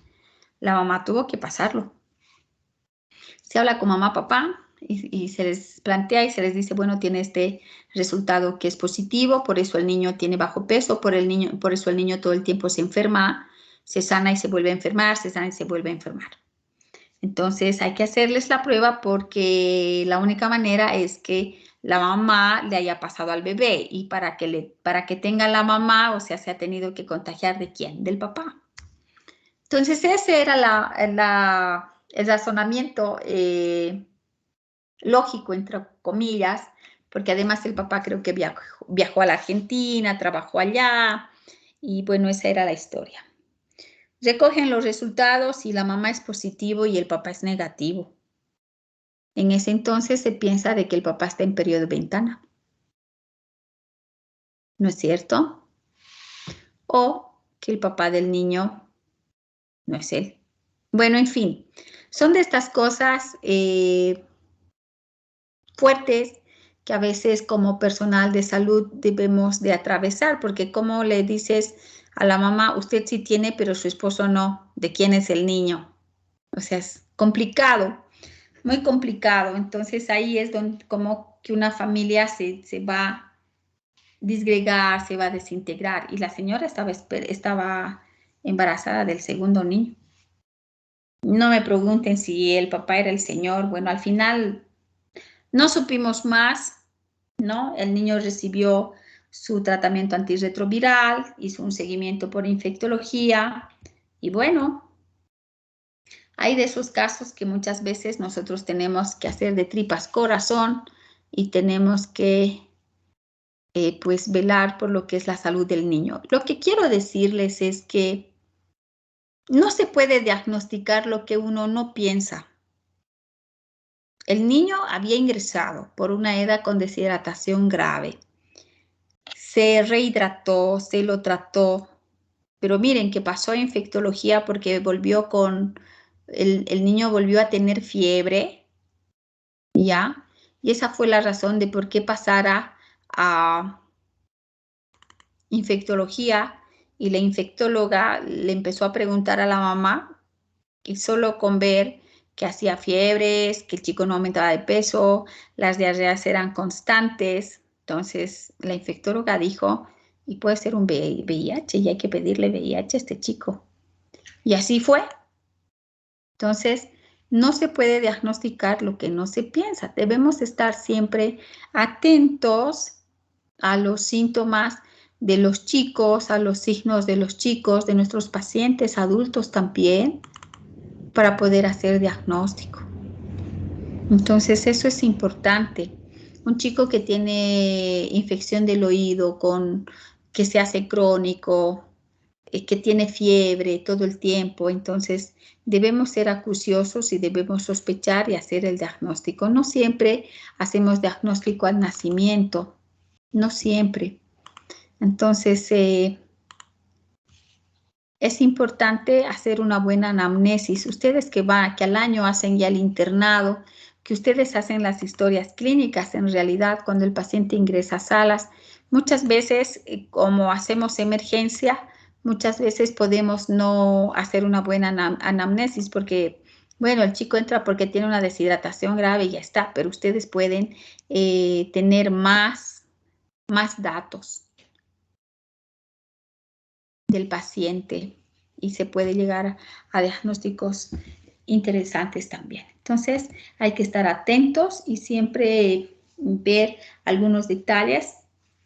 La mamá tuvo que pasarlo. Se habla con mamá, papá y se les plantea y se les dice, bueno, tiene este resultado que es positivo, por eso el niño tiene bajo peso, por eso el niño todo el tiempo se enferma, se sana y se vuelve a enfermar, se sana y se vuelve a enfermar. Entonces hay que hacerles la prueba porque la única manera es que la mamá le haya pasado al bebé y para que tenga la mamá, o sea, se ha tenido que contagiar ¿de quién? Del papá. Entonces ese era el razonamiento lógico, entre comillas, porque además el papá creo que viajó a la Argentina, trabajó allá y bueno, esa era la historia. Recogen los resultados y la mamá es positivo y el papá es negativo. En ese entonces se piensa de que el papá está en periodo de ventana. ¿No es cierto? O que el papá del niño no es él. Bueno, en fin, son de estas cosas fuertes que a veces como personal de salud debemos de atravesar, porque como le dices a la mamá, usted sí tiene, pero su esposo no, ¿de quién es el niño? O sea, es complicado, muy complicado. Entonces ahí es donde como que una familia se va a disgregar, se va a desintegrar. Y la señora estaba embarazada del segundo niño. No me pregunten si el papá era el señor. Bueno, al final no supimos más, ¿no? El niño recibió su tratamiento antirretroviral, hizo un seguimiento por infectología y bueno, hay de esos casos que muchas veces nosotros tenemos que hacer de tripas corazón y tenemos que pues velar por lo que es la salud del niño. Lo que quiero decirles es que no se puede diagnosticar lo que uno no piensa. El niño había ingresado por una EDA con deshidratación grave. Se rehidrató, se lo trató, pero miren que pasó a infectología porque volvió el niño volvió a tener fiebre, ¿ya? Y esa fue la razón de por qué pasara a infectología y la infectóloga le empezó a preguntar a la mamá y solo con ver que hacía fiebres, que el chico no aumentaba de peso, las diarreas eran constantes. Entonces la infectóloga dijo, y puede ser un VIH y hay que pedirle VIH a este chico. Y así fue. Entonces, no se puede diagnosticar lo que no se piensa. Debemos estar siempre atentos a los síntomas de los chicos, a los signos de los chicos, de nuestros pacientes adultos también, para poder hacer diagnóstico. Entonces, eso es importante. Un chico que tiene infección del oído, que se hace crónico, que tiene fiebre todo el tiempo, entonces debemos ser acuciosos y debemos sospechar y hacer el diagnóstico. No siempre hacemos diagnóstico al nacimiento, no siempre. Entonces, es importante hacer una buena anamnesis. Ustedes que al año hacen ya el internado, que ustedes hacen las historias clínicas, en realidad cuando el paciente ingresa a salas, muchas veces como hacemos emergencia, muchas veces podemos no hacer una buena anamnesis porque, bueno, el chico entra porque tiene una deshidratación grave y ya está, pero ustedes pueden tener más datos del paciente y se puede llegar a diagnósticos interesantes también. Entonces, hay que estar atentos y siempre ver algunos detalles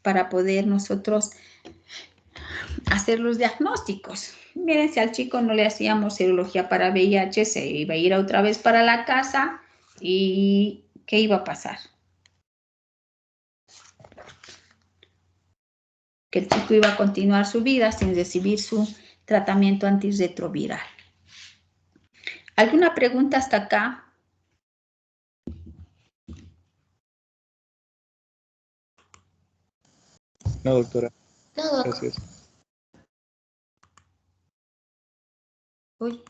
para poder nosotros hacer los diagnósticos. Miren, si al chico no le hacíamos serología para VIH, se iba a ir otra vez para la casa y ¿qué iba a pasar? Que el chico iba a continuar su vida sin recibir su tratamiento antirretroviral. ¿Alguna pregunta hasta acá? No, doctora. No, doc. Gracias. Uy,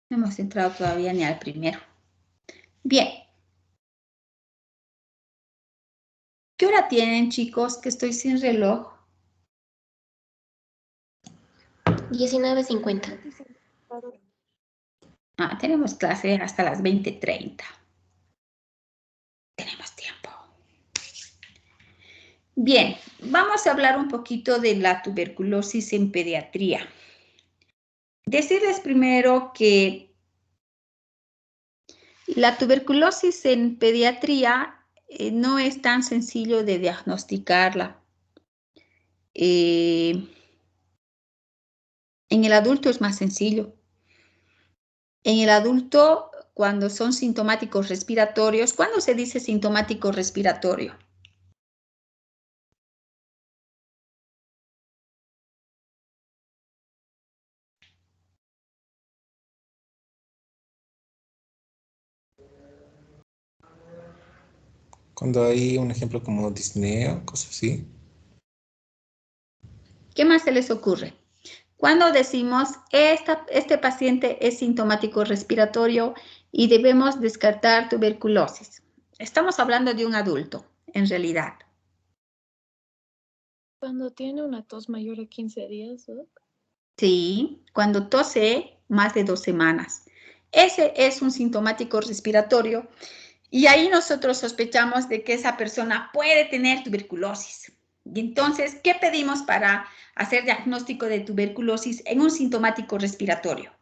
no hemos entrado todavía ni al primero. Bien. ¿Qué hora tienen, chicos? Que estoy sin reloj. 19:50. Ah, tenemos clase hasta las 20:30. Tenemos tiempo. Bien, vamos a hablar un poquito de la tuberculosis en pediatría. Decirles primero que la tuberculosis en pediatría no es tan sencillo de diagnosticarla. En el adulto es más sencillo. En el adulto, cuando son sintomáticos respiratorios, ¿cuándo se dice sintomático respiratorio? Cuando hay un ejemplo como disnea, cosas así. ¿Qué más se les ocurre? Cuando decimos, este paciente es sintomático respiratorio y debemos descartar tuberculosis. Estamos hablando de un adulto, en realidad. Cuando tiene una tos mayor a 15 días, ¿no? Sí, cuando tose más de 2 semanas. Ese es un sintomático respiratorio y ahí nosotros sospechamos de que esa persona puede tener tuberculosis. Y entonces, ¿qué pedimos para hacer diagnóstico de tuberculosis en un sintomático respiratorio?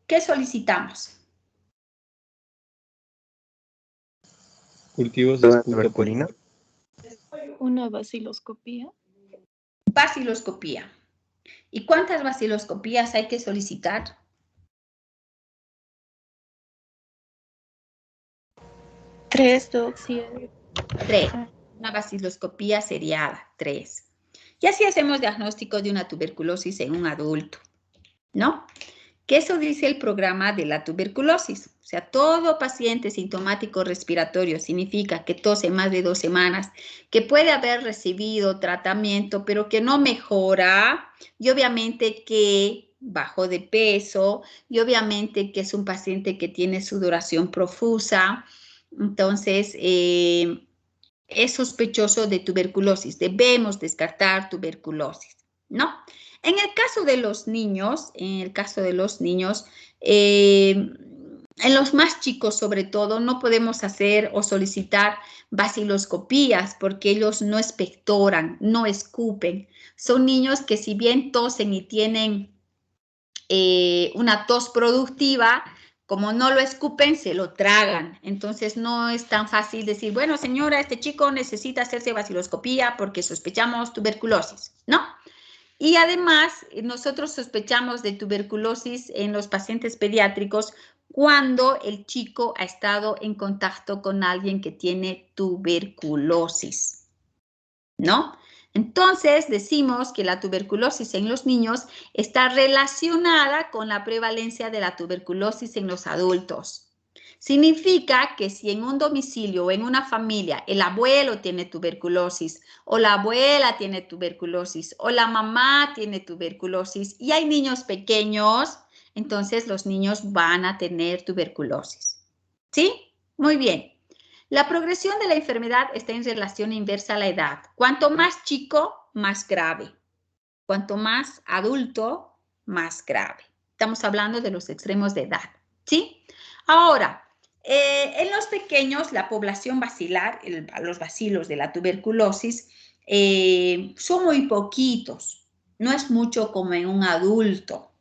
¿Qué solicitamos? Cultivos de esputo tuberculina. Una vaciloscopía. Vaciloscopía. ¿Y cuántas vaciloscopías hay que solicitar? 3, doc, sí. 3. Una vaciloscopía seriada, 3. Y así hacemos diagnóstico de una tuberculosis en un adulto, ¿no? Que eso dice el programa de la tuberculosis. O sea, todo paciente sintomático respiratorio significa que tose más de 2 semanas, que puede haber recibido tratamiento, pero que no mejora, y obviamente que bajó de peso, y obviamente que es un paciente que tiene sudoración profusa. Entonces, es sospechoso de tuberculosis. Debemos descartar tuberculosis, ¿no? En el caso de los niños, en los más chicos sobre todo, no podemos hacer o solicitar vaciloscopías porque ellos no expectoran, no escupen. Son niños que si bien tosen y tienen una tos productiva, como no lo escupen, se lo tragan. Entonces no es tan fácil decir, bueno, señora, este chico necesita hacerse vaciloscopía porque sospechamos tuberculosis, ¿no? Y además, nosotros sospechamos de tuberculosis en los pacientes pediátricos cuando el chico ha estado en contacto con alguien que tiene tuberculosis, ¿no? Entonces, decimos que la tuberculosis en los niños está relacionada con la prevalencia de la tuberculosis en los adultos. Significa que si en un domicilio o en una familia el abuelo tiene tuberculosis o la abuela tiene tuberculosis o la mamá tiene tuberculosis y hay niños pequeños, entonces los niños van a tener tuberculosis. ¿Sí? Muy bien. La progresión de la enfermedad está en relación inversa a la edad. Cuanto más chico, más grave. Cuanto más adulto, más grave. Estamos hablando de los extremos de edad. ¿Sí? Ahora, en los pequeños, la población bacilar, los bacilos de la tuberculosis, son muy poquitos. No es mucho como en un adulto,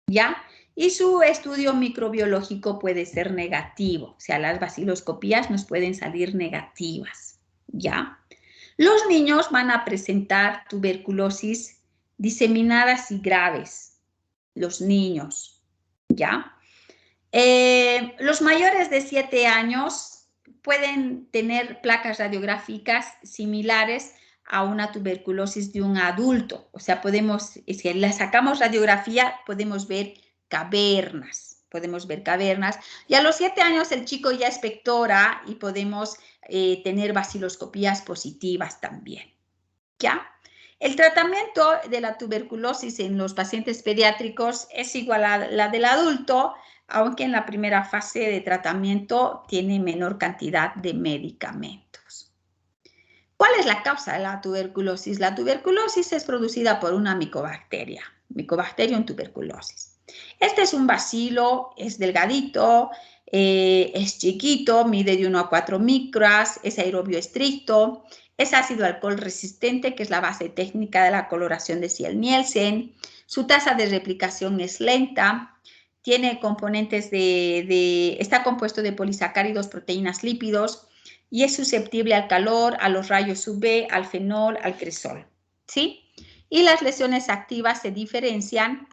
¿ya? Y su estudio microbiológico puede ser negativo, o sea, las baciloscopías nos pueden salir negativas, ¿ya? Los niños van a presentar tuberculosis diseminadas y graves, los niños, ¿ya? Los mayores de 7 años pueden tener placas radiográficas similares a una tuberculosis de un adulto. O sea, si le sacamos radiografía, podemos ver cavernas. Y a los 7 años el chico ya expectora y podemos tener baciloscopías positivas también. ¿Ya? El tratamiento de la tuberculosis en los pacientes pediátricos es igual a la del adulto, aunque en la primera fase de tratamiento tiene menor cantidad de medicamentos. ¿Cuál es la causa de la tuberculosis? La tuberculosis es producida por una micobacteria, Mycobacterium tuberculosis. Este es un bacilo, es delgadito, es chiquito, mide de 1 a 4 micras, es aerobio estricto, es ácido alcohol resistente, que es la base técnica de la coloración de Ziel-Nielsen. Su tasa de replicación es lenta. Tiene componentes está compuesto de polisacáridos, proteínas, lípidos y es susceptible al calor, a los rayos UV, al fenol, al cresol. ¿Sí? Y las lesiones activas se diferencian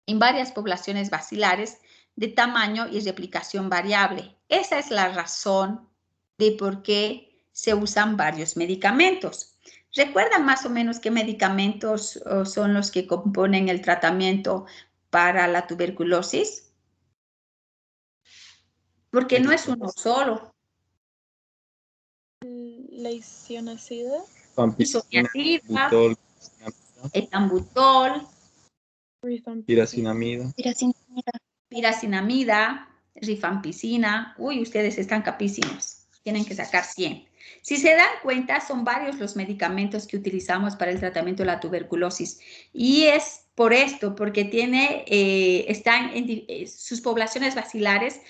en varias poblaciones bacilares de tamaño y replicación variable. Esa es la razón de por qué se usan varios medicamentos. ¿Recuerdan más o menos qué medicamentos son los que componen el tratamiento para la tuberculosis? Porque no es uno solo. La isoniazida. Isoniazida, etambutol, piracinamida, rifampicina. Uy, ustedes están capísimos. Tienen que sacar 100. Si se dan cuenta, son varios los medicamentos que utilizamos para el tratamiento de la tuberculosis. Y es por esto, porque sus poblaciones bacilares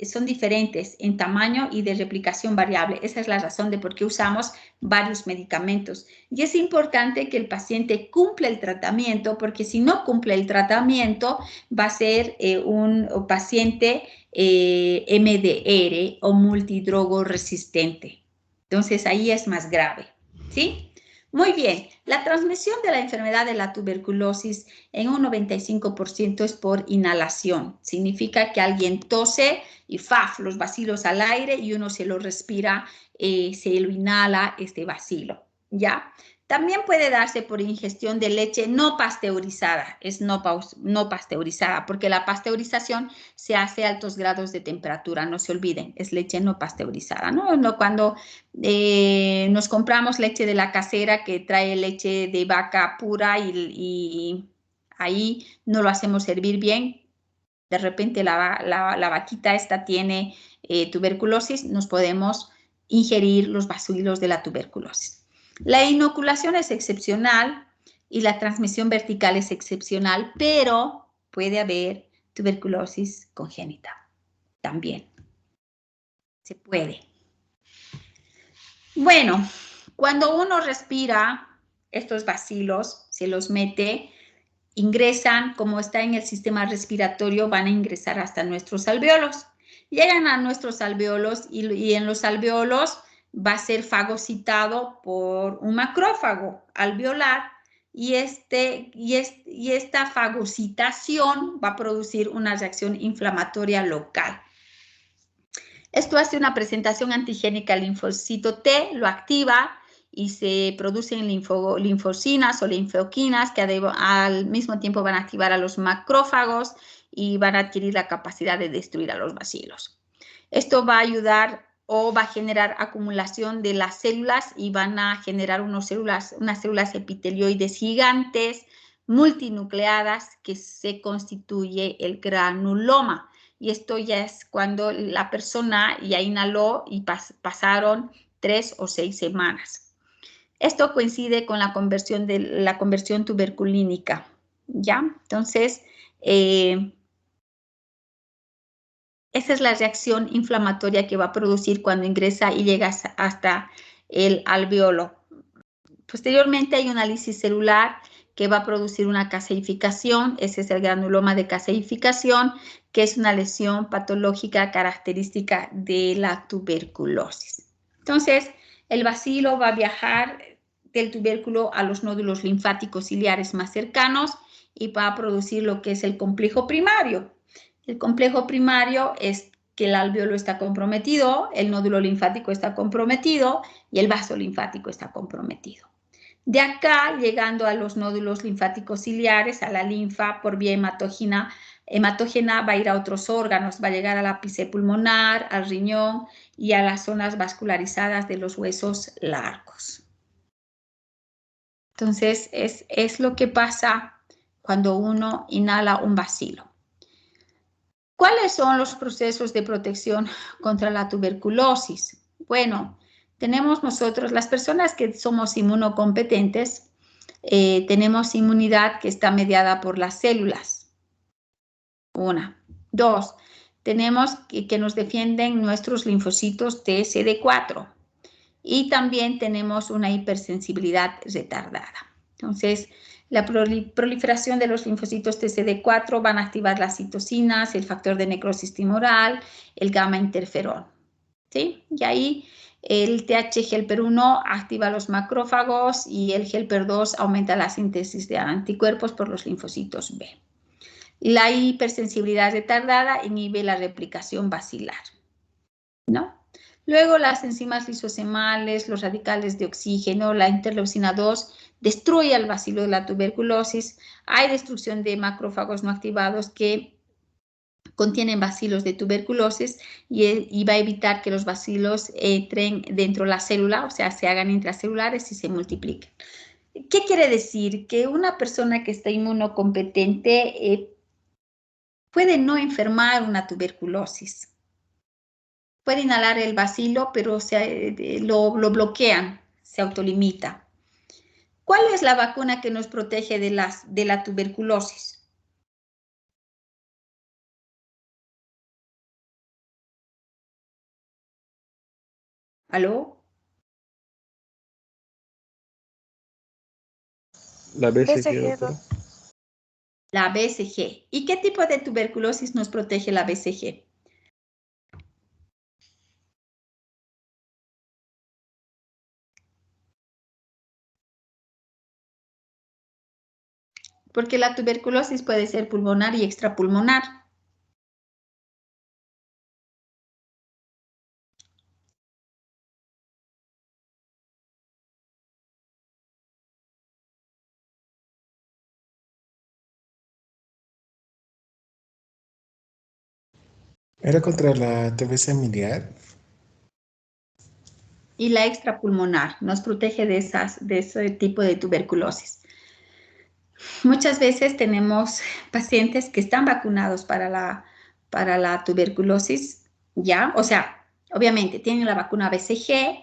son diferentes en tamaño y de replicación variable. Esa es la razón de por qué usamos varios medicamentos. Y es importante que el paciente cumpla el tratamiento, porque si no cumple el tratamiento, va a ser un paciente MDR o multidrogo resistente. Entonces, ahí es más grave, ¿sí? Muy bien, la transmisión de la enfermedad de la tuberculosis en un 95% es por inhalación. Significa que alguien tose y ¡faf! Los bacilos al aire y uno se lo respira, se lo inhala este bacilo, ¿ya? También puede darse por ingestión de leche no pasteurizada, es no pasteurizada, porque la pasteurización se hace a altos grados de temperatura, no se olviden, es leche no pasteurizada, ¿no? Cuando nos compramos leche de la casera que trae leche de vaca pura y ahí no lo hacemos hervir bien, de repente la vaquita esta tiene tuberculosis, nos podemos ingerir los bacilos de la tuberculosis. La inoculación es excepcional y la transmisión vertical es excepcional, pero puede haber tuberculosis congénita también. Se puede. Bueno, cuando uno respira estos bacilos, se los mete, ingresan, como está en el sistema respiratorio, van a ingresar hasta nuestros alvéolos. Llegan a nuestros alvéolos y en los alvéolos va a ser fagocitado por un macrófago alveolar y esta fagocitación va a producir una reacción inflamatoria local. Esto hace una presentación antigénica al linfocito T, lo activa y se producen linfocinas o linfoquinas que al mismo tiempo van a activar a los macrófagos y van a adquirir la capacidad de destruir a los bacilos. Esto va a ayudar o va a generar acumulación de las células y van a generar unas células epitelioides gigantes multinucleadas que se constituye el granuloma. Y esto ya es cuando la persona ya inhaló y pasaron 3 o 6 semanas. Esto coincide con la conversión tuberculínica, ¿ya? Entonces, esa es la reacción inflamatoria que va a producir cuando ingresa y llega hasta el alveolo. Posteriormente hay una lisis celular que va a producir una caseificación, ese es el granuloma de caseificación, que es una lesión patológica característica de la tuberculosis. Entonces, el bacilo va a viajar del tubérculo a los nódulos linfáticos ciliares más cercanos y va a producir lo que es el complejo primario. El complejo primario es que el alveolo está comprometido, el nódulo linfático está comprometido y el vaso linfático está comprometido. De acá, llegando a los nódulos linfáticos ciliares, a la linfa por vía hematógena va a ir a otros órganos, va a llegar al ápice pulmonar, al riñón y a las zonas vascularizadas de los huesos largos. Entonces, es lo que pasa cuando uno inhala un bacilo. ¿Cuáles son los procesos de protección contra la tuberculosis? Bueno, tenemos nosotros, las personas que somos inmunocompetentes, tenemos inmunidad que está mediada por las células. 1. 2. Tenemos que nos defienden nuestros linfocitos TCD4. Y también tenemos una hipersensibilidad retardada. Entonces, la proliferación de los linfocitos TCD4 van a activar las citocinas, el factor de necrosis tumoral, el gamma interferón. ¿Sí? Y ahí el TH-helper1 activa los macrófagos y el helper2 aumenta la síntesis de anticuerpos por los linfocitos B. La hipersensibilidad retardada inhibe la replicación bacilar, ¿no? Luego las enzimas lisosomales, los radicales de oxígeno, la interleucina 2 destruye al bacilo de la tuberculosis. Hay destrucción de macrófagos no activados que contienen bacilos de tuberculosis y va a evitar que los bacilos entren dentro de la célula, o sea, se hagan intracelulares y se multipliquen. ¿Qué quiere decir? Que una persona que está inmunocompetente puede no enfermar una tuberculosis. Puede inhalar el bacilo, pero lo bloquean, se autolimita. ¿Cuál es la vacuna que nos protege de la tuberculosis? ¿Aló? La BCG, BCG, doctora. La BCG. ¿Y qué tipo de tuberculosis nos protege la BCG? Porque la tuberculosis puede ser pulmonar y extrapulmonar. ¿Era contra la TBC miliar? Y la extrapulmonar nos protege de ese tipo de tuberculosis. Muchas veces tenemos pacientes que están vacunados para la tuberculosis, ¿ya? O sea, obviamente tienen la vacuna BCG,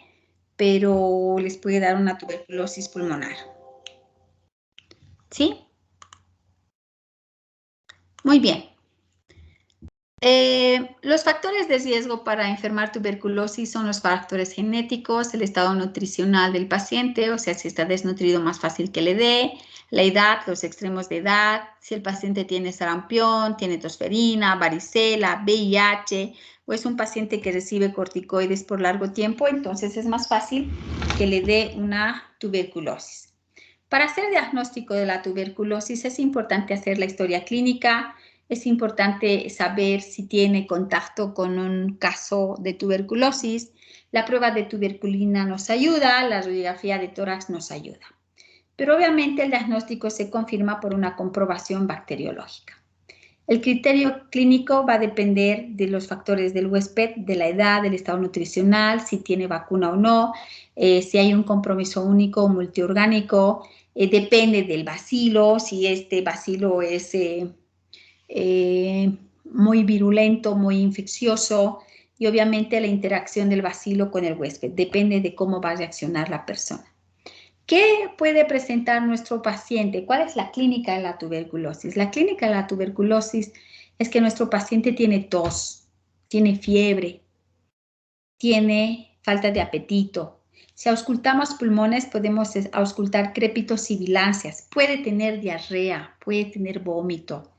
pero les puede dar una tuberculosis pulmonar. ¿Sí? Muy bien. Los factores de riesgo para enfermar tuberculosis son los factores genéticos, el estado nutricional del paciente, o sea, si está desnutrido, más fácil que le dé, la edad, los extremos de edad, si el paciente tiene sarampión, tiene tosferina, varicela, VIH, o es un paciente que recibe corticoides por largo tiempo, entonces es más fácil que le dé una tuberculosis. Para hacer diagnóstico de la tuberculosis es importante hacer la historia clínica, es importante saber si tiene contacto con un caso de tuberculosis. La prueba de tuberculina nos ayuda, la radiografía de tórax nos ayuda. Pero obviamente el diagnóstico se confirma por una comprobación bacteriológica. El criterio clínico va a depender de los factores del huésped, de la edad, del estado nutricional, si tiene vacuna o no, si hay un compromiso único o multiorgánico, depende del bacilo, si este bacilo es muy virulento, muy infeccioso, y obviamente la interacción del bacilo con el huésped, depende de cómo va a reaccionar la persona. ¿Qué puede presentar nuestro paciente? ¿Cuál es la clínica de la tuberculosis? La clínica de la tuberculosis es que nuestro paciente tiene tos, tiene fiebre, tiene falta de apetito. Si auscultamos pulmones, podemos auscultar crépitos sibilancias. Puede tener diarrea, puede tener vómito.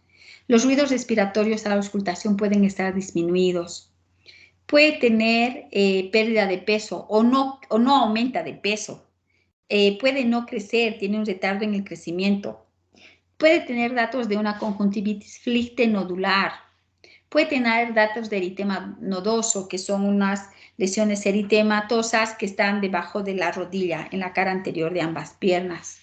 Los ruidos respiratorios a la auscultación pueden estar disminuidos. Puede tener pérdida de peso o no aumenta de peso. Puede no crecer, tiene un retardo en el crecimiento. Puede tener datos de una conjuntivitis flicte nodular. Puede tener datos de eritema nodoso, que son unas lesiones eritematosas que están debajo de la rodilla, en la cara anterior de ambas piernas.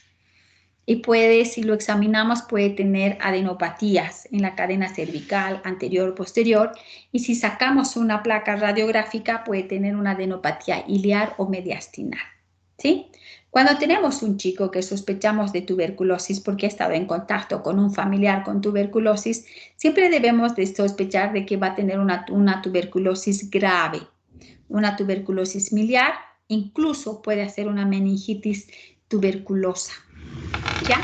Y puede, si lo examinamos, puede tener adenopatías en la cadena cervical anterior o posterior. Y si sacamos una placa radiográfica, puede tener una adenopatía iliar o mediastinal. ¿Sí? Cuando tenemos un chico que sospechamos de tuberculosis porque ha estado en contacto con un familiar con tuberculosis, siempre debemos de sospechar de que va a tener una tuberculosis grave, una tuberculosis miliar, incluso puede hacer una meningitis tuberculosa. ¿Ya?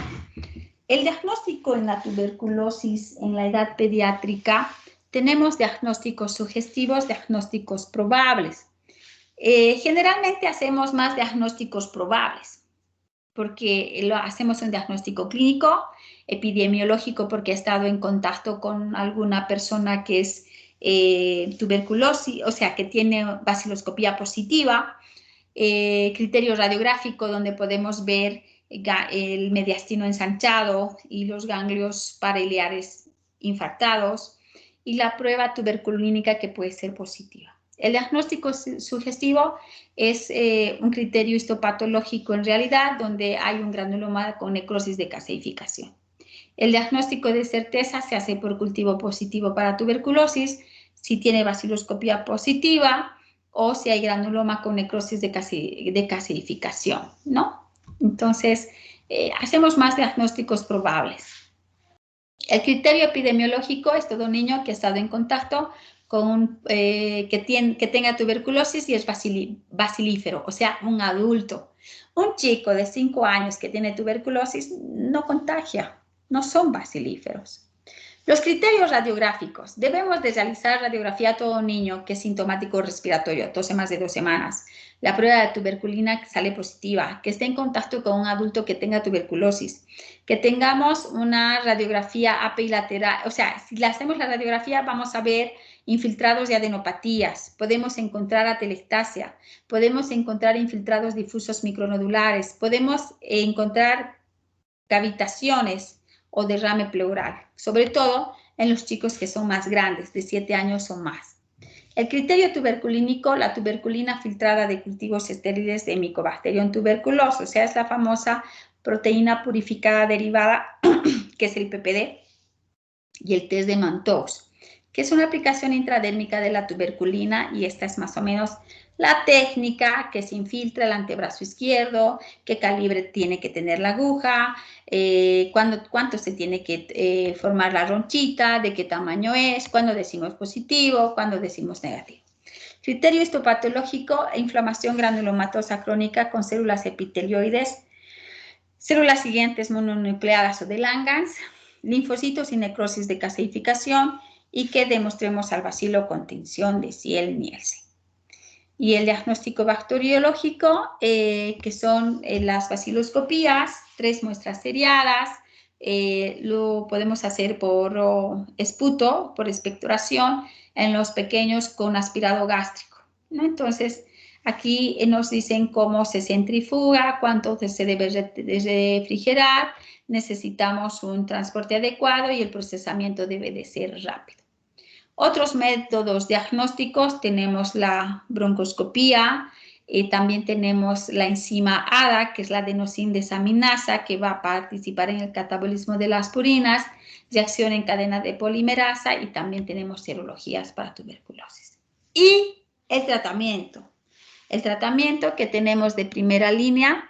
El diagnóstico en la tuberculosis en la edad pediátrica, tenemos diagnósticos sugestivos, diagnósticos probables. Generalmente hacemos más diagnósticos probables, porque hacemos un diagnóstico clínico, epidemiológico, porque ha estado en contacto con alguna persona que es tuberculosis, o sea, que tiene baciloscopía positiva, criterio radiográfico, donde podemos ver el mediastino ensanchado y los ganglios paraliares infartados, y la prueba tuberculínica que puede ser positiva. El diagnóstico sugestivo es un criterio histopatológico en realidad, donde hay un granuloma con necrosis de caseificación. El diagnóstico de certeza se hace por cultivo positivo para tuberculosis, si tiene baciloscopía positiva o si hay granuloma con necrosis de caseificación, ¿no? Entonces, hacemos más diagnósticos probables. El criterio epidemiológico es todo niño que ha estado en contacto con que tenga tuberculosis y es bacilífero, o sea, un adulto. Un chico de 5 años que tiene tuberculosis no contagia, no son bacilíferos. Los criterios radiográficos. Debemos de realizar radiografía a todo niño que es sintomático respiratorio, tose más de 2 semanas. La prueba de tuberculina sale positiva, que esté en contacto con un adulto que tenga tuberculosis, que tengamos una radiografía apilateral, o sea, si le hacemos la radiografía vamos a ver infiltrados de adenopatías, podemos encontrar atelectasia, podemos encontrar infiltrados difusos micronodulares, podemos encontrar cavitaciones o derrame pleural, sobre todo en los chicos que son más grandes, de 7 años o más. El criterio tuberculínico, la tuberculina filtrada de cultivos estériles de Mycobacterium tuberculoso, o sea, es la famosa proteína purificada derivada, que es el PPD, y el test de Mantoux, que es una aplicación intradérmica de la tuberculina, y esta es más o menos la técnica, que se infiltra el antebrazo izquierdo, qué calibre tiene que tener la aguja, cuánto se tiene que formar la ronchita, de qué tamaño es, cuándo decimos positivo, cuándo decimos negativo. Criterio histopatológico, inflamación granulomatosa crónica con células epitelioides, células siguientes mononucleadas o de Langhans, linfocitos y necrosis de caseificación, y que demostremos al bacilo contención de Ciel-Nielsen. Y el diagnóstico bacteriológico, que son las baciloscopías, 3 muestras seriadas, lo podemos hacer por esputo, por expectoración, en los pequeños con aspirado gástrico, ¿no? Entonces, Aquí nos dicen cómo se centrifuga, cuánto se debe refrigerar, necesitamos un transporte adecuado y el procesamiento debe de ser rápido. Otros métodos diagnósticos tenemos la broncoscopía, también tenemos la enzima ADA, que es la adenosíndesaminasa, que va a participar en el catabolismo de las purinas, reacción en cadena de polimerasa y también tenemos serologías para tuberculosis. Y el tratamiento. El tratamiento que tenemos de primera línea,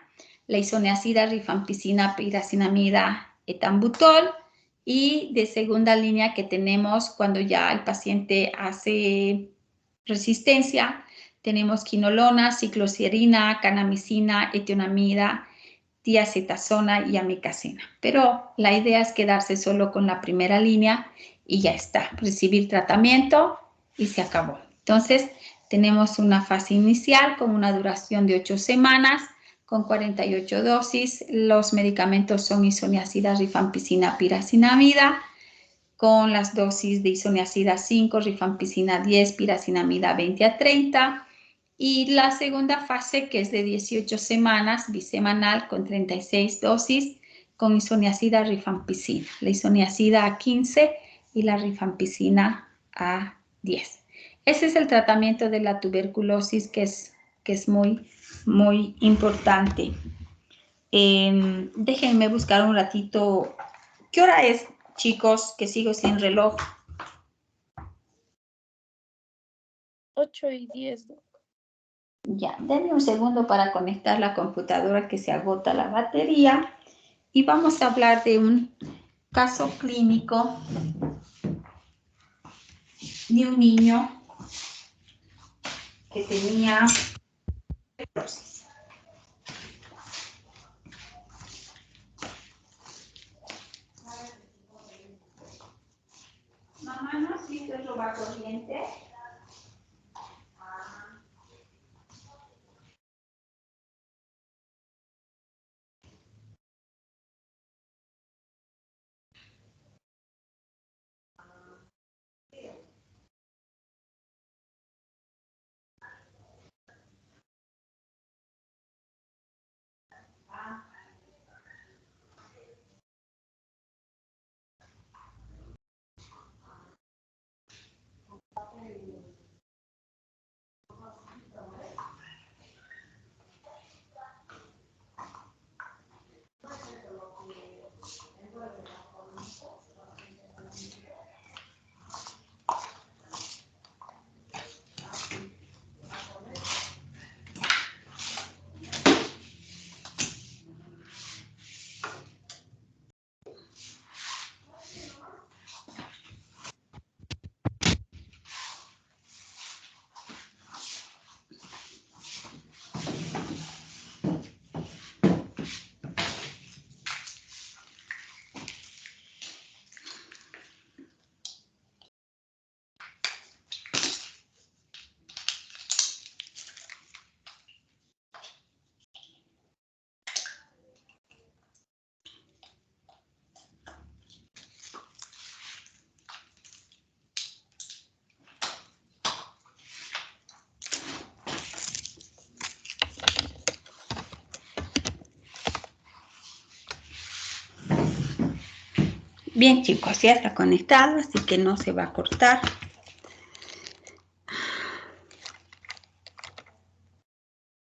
la isoniazida, rifampicina, piracinamida, etambutol, y de segunda línea que tenemos cuando ya el paciente hace resistencia, tenemos quinolona, cicloserina, canamicina, etionamida, diacetasona y amikacina. Pero la idea es quedarse solo con la primera línea y ya está, recibir tratamiento y se acabó. Entonces, tenemos una fase inicial con una duración de 8 semanas, con 48 dosis. Los medicamentos son isoniazida, rifampicina, piracinamida, con las dosis de isoniazida 5, rifampicina 10, piracinamida 20 a 30. Y la segunda fase, que es de 18 semanas, bisemanal, con 36 dosis, con isoniazida, rifampicina. La isoniazida a 15 y la rifampicina a 10. Ese es el tratamiento de la tuberculosis que es muy, muy importante. Déjenme buscar un ratito. ¿Qué hora es, chicos? Que sigo sin reloj. 8:10. Ya, denme un segundo para conectar la computadora que se agota la batería. Y vamos a hablar de un caso clínico de un niño que tenía tuberculosis. Mamá, ¿no has visto el robacorriente? Bien, chicos, ya está conectado, así que no se va a cortar.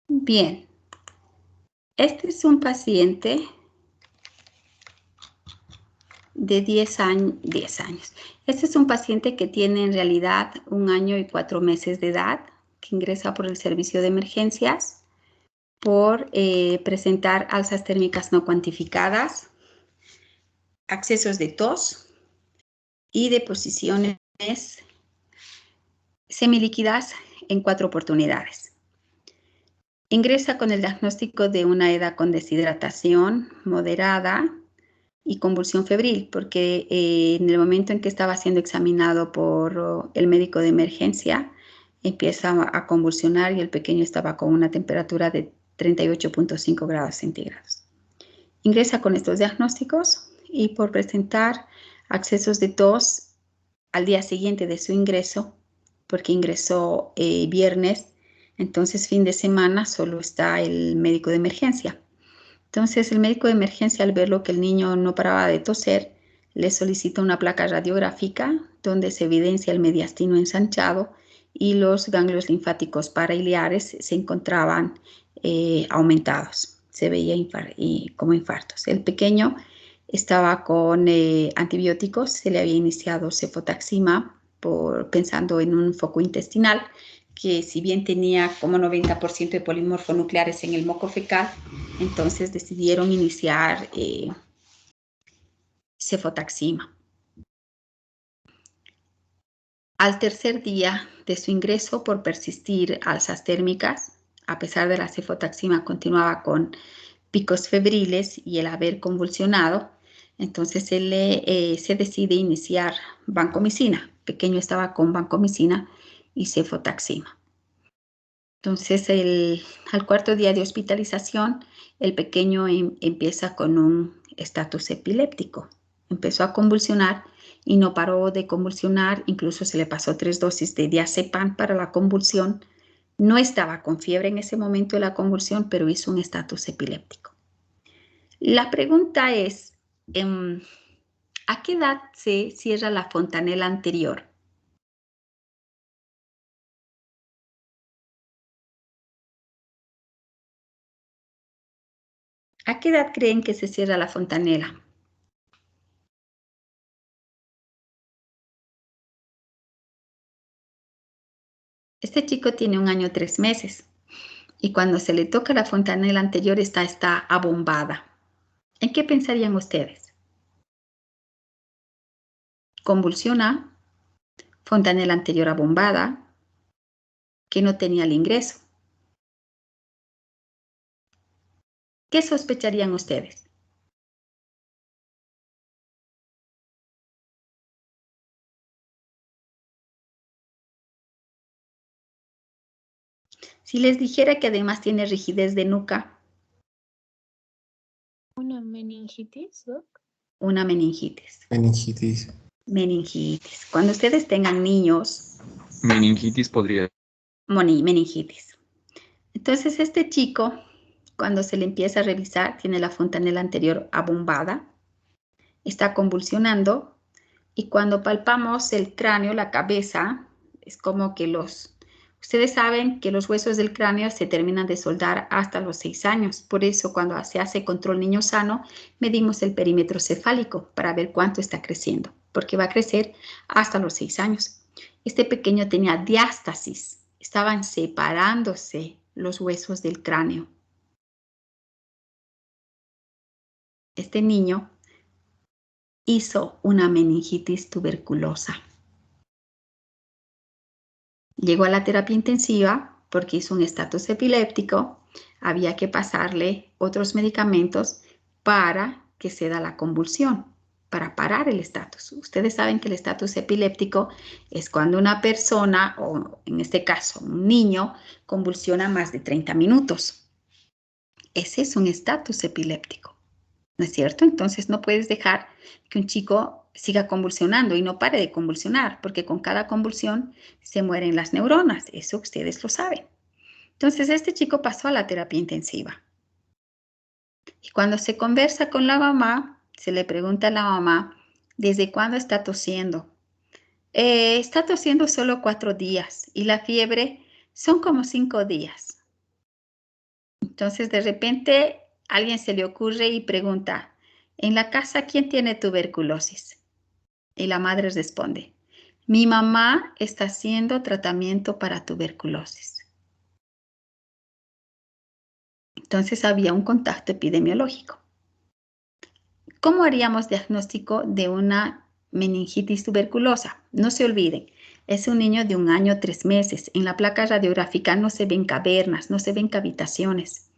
Bien, este es un paciente de 10 años. Este es un paciente que tiene en realidad 1 año y 4 meses de edad, que ingresa por el servicio de emergencias por presentar alzas térmicas no cuantificadas, accesos de tos y deposiciones semilíquidas en 4 oportunidades. Ingresa con el diagnóstico de una EDA con deshidratación moderada y convulsión febril, porque en el momento en que estaba siendo examinado por el médico de emergencia, empieza a convulsionar y el pequeño estaba con una temperatura de 38.5 grados centígrados. Ingresa con estos diagnósticos y por presentar accesos de tos al día siguiente de su ingreso, porque ingresó viernes, Entonces, fin de semana solo está el médico de emergencia. Entonces, el médico de emergencia, al ver que el niño no paraba de toser, le solicita una placa radiográfica donde se evidencia el mediastino ensanchado y los ganglios linfáticos parailiares se encontraban aumentados. Se veía como infartos. El pequeño estaba con antibióticos, se le había iniciado cefotaxima pensando en un foco intestinal, que si bien tenía como 90% de polimorfonucleares en el moco fecal, entonces decidieron iniciar cefotaxima. Al tercer día de su ingreso, por persistir alzas térmicas, a pesar de la cefotaxima, continuaba con picos febriles y el haber convulsionado, entonces se decide iniciar vancomicina. El pequeño estaba con vancomicina y cefotaxima. Entonces, al cuarto día de hospitalización, el pequeño empieza con un estatus epiléptico. Empezó a convulsionar y no paró de convulsionar. Incluso se le pasó 3 dosis de diazepam para la convulsión. No estaba con fiebre en ese momento de la convulsión, pero hizo un estatus epiléptico. La pregunta es, ¿a qué edad se cierra la fontanela anterior? ¿A qué edad creen que se cierra la fontanela? Este chico tiene 1 año 3 meses y cuando se le toca la fontanela anterior está abombada. ¿En qué pensarían ustedes? Convulsiona, fontanela anterior abombada, que no tenía el ingreso. ¿Qué sospecharían ustedes? Si les dijera que además tiene rigidez de nuca. ¿Una meningitis, Doc? Una meningitis. Meningitis. Meningitis. Cuando ustedes tengan niños. Meningitis podría. Meningitis. Entonces, este chico, cuando se le empieza a revisar, tiene la fontanela anterior abombada, está convulsionando y cuando palpamos el cráneo, la cabeza, es como que ustedes saben que los huesos del cráneo se terminan de soldar hasta los 6 años. Por eso, cuando se hace control niño sano, medimos el perímetro cefálico para ver cuánto está creciendo, porque va a crecer hasta los 6 años. Este pequeño tenía diástasis, estaban separándose los huesos del cráneo. Este niño hizo una meningitis tuberculosa. Llegó a la terapia intensiva porque hizo un estatus epiléptico. Había que pasarle otros medicamentos para que se da la convulsión, para parar el estatus. Ustedes saben que el estatus epiléptico es cuando una persona, o en este caso un niño, convulsiona más de 30 minutos. Ese es un estatus epiléptico, ¿no es cierto? Entonces no puedes dejar que un chico siga convulsionando y no pare de convulsionar, porque con cada convulsión se mueren las neuronas. Eso ustedes lo saben. Entonces este chico pasó a la terapia intensiva. Y cuando se conversa con la mamá, se le pregunta a la mamá, ¿desde cuándo está tosiendo? Está tosiendo solo 4 días y la fiebre son como 5 días. Entonces de repente a alguien se le ocurre y pregunta, ¿en la casa quién tiene tuberculosis? Y la madre responde, mi mamá está haciendo tratamiento para tuberculosis. Entonces había un contacto epidemiológico. ¿Cómo haríamos diagnóstico de una meningitis tuberculosa? No se olviden, es un niño de 1 año 3 meses. En la placa radiográfica no se ven cavernas, no se ven cavitaciones.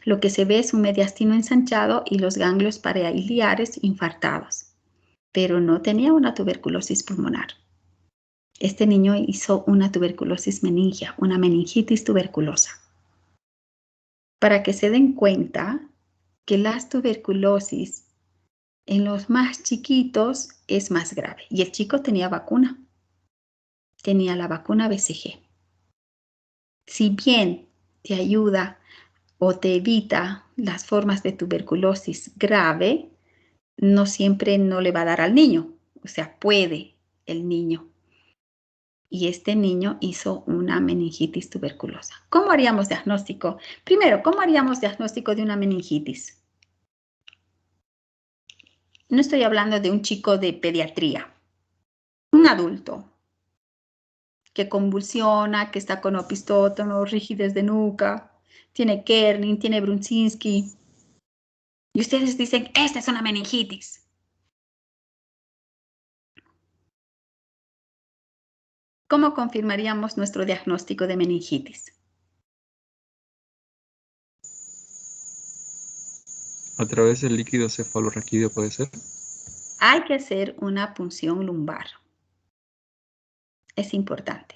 Lo que se ve es un mediastino ensanchado y los ganglios parailiares infartados. Pero no tenía una tuberculosis pulmonar. Este niño hizo una tuberculosis meningia, una meningitis tuberculosa. Para que se den cuenta que las tuberculosis en los más chiquitos es más grave. Y el chico tenía vacuna. Tenía la vacuna BCG. si bien te ayuda o te evita las formas de tuberculosis grave, no siempre no le va a dar al niño. O sea, puede el niño. Y este niño hizo una meningitis tuberculosa. ¿Cómo haríamos diagnóstico? Primero, ¿cómo haríamos diagnóstico de una meningitis? No estoy hablando de un chico de pediatría. Un adulto que convulsiona, que está con opistótono, rigidez de nuca, tiene Kernin, tiene Brunzinski. Y ustedes dicen, esta es una meningitis. ¿Cómo confirmaríamos nuestro diagnóstico de meningitis? A través del líquido cefalorraquídeo puede ser. Hay que hacer una punción lumbar. Es importante.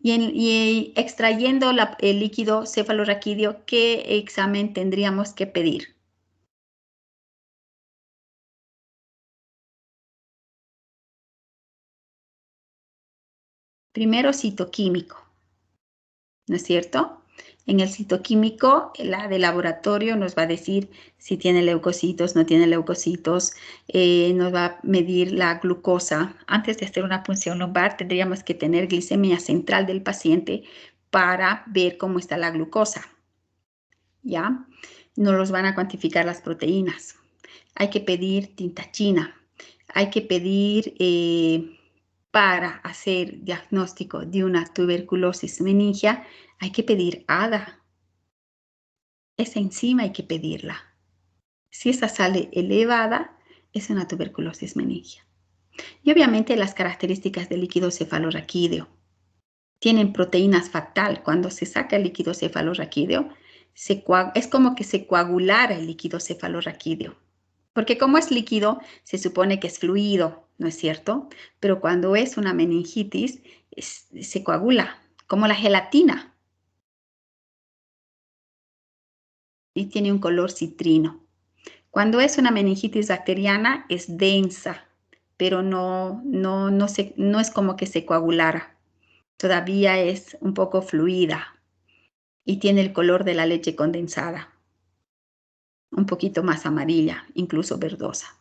Y extrayendo el líquido cefalorraquídeo, ¿qué examen tendríamos que pedir? Primero, citoquímico, ¿no es cierto? En el citoquímico, la de laboratorio nos va a decir si tiene leucocitos, no tiene leucocitos, nos va a medir la glucosa. Antes de hacer una punción lumbar, tendríamos que tener glicemia central del paciente para ver cómo está la glucosa, ¿ya? Nos los van a cuantificar las proteínas. Hay que pedir tinta china. Hay que pedir para hacer diagnóstico de una tuberculosis meningia, hay que pedir ADA. Esa enzima hay que pedirla. Si esa sale elevada, es una tuberculosis meningia. Y obviamente las características del líquido cefalorraquídeo. Tienen proteínas fatal. Cuando se saca el líquido cefalorraquídeo, es como que se coagulara el líquido cefalorraquídeo. Porque como es líquido, se supone que es fluido, ¿no es cierto? Pero cuando es una meningitis, se coagula, como la gelatina. Y tiene un color citrino. Cuando es una meningitis bacteriana, es densa, pero no es como que se coagulara. Todavía es un poco fluida y tiene el color de la leche condensada. Un poquito más amarilla, incluso verdosa.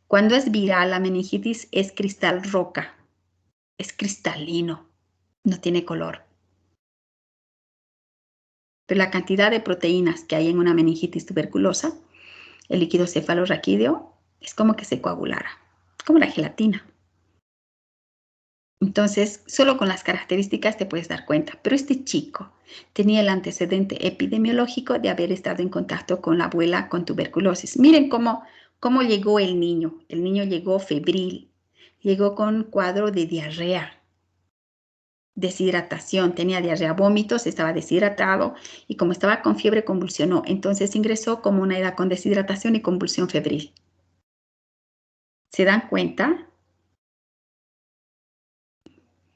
Cuando es viral, la meningitis es cristal roca. Es cristalino, no tiene color. Pero la cantidad de proteínas que hay en una meningitis tuberculosa, el líquido cefalorraquídeo, es como que se coagulara, como la gelatina. Entonces, solo con las características te puedes dar cuenta. Pero este chico tenía el antecedente epidemiológico de haber estado en contacto con la abuela con tuberculosis. Miren cómo llegó el niño. El niño llegó febril, llegó con un cuadro de diarrea, deshidratación, tenía diarrea, vómitos, estaba deshidratado y como estaba con fiebre convulsionó. Entonces ingresó como una edad con deshidratación y convulsión febril. ¿Se dan cuenta?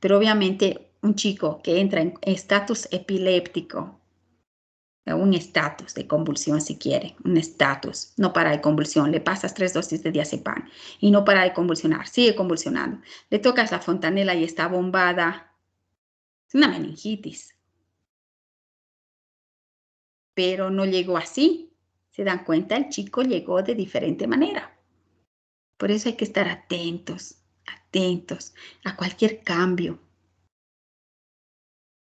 Pero obviamente un chico que entra en estatus epiléptico, un estatus de convulsión si quiere, un estatus, no para de convulsión, le pasas 3 dosis de diazepam y no para de convulsionar, sigue convulsionando. Le tocas la fontanela y está bombada. Es una meningitis. Pero no llegó así. ¿Se dan cuenta? El chico llegó de diferente manera. Por eso hay que estar atentos a cualquier cambio.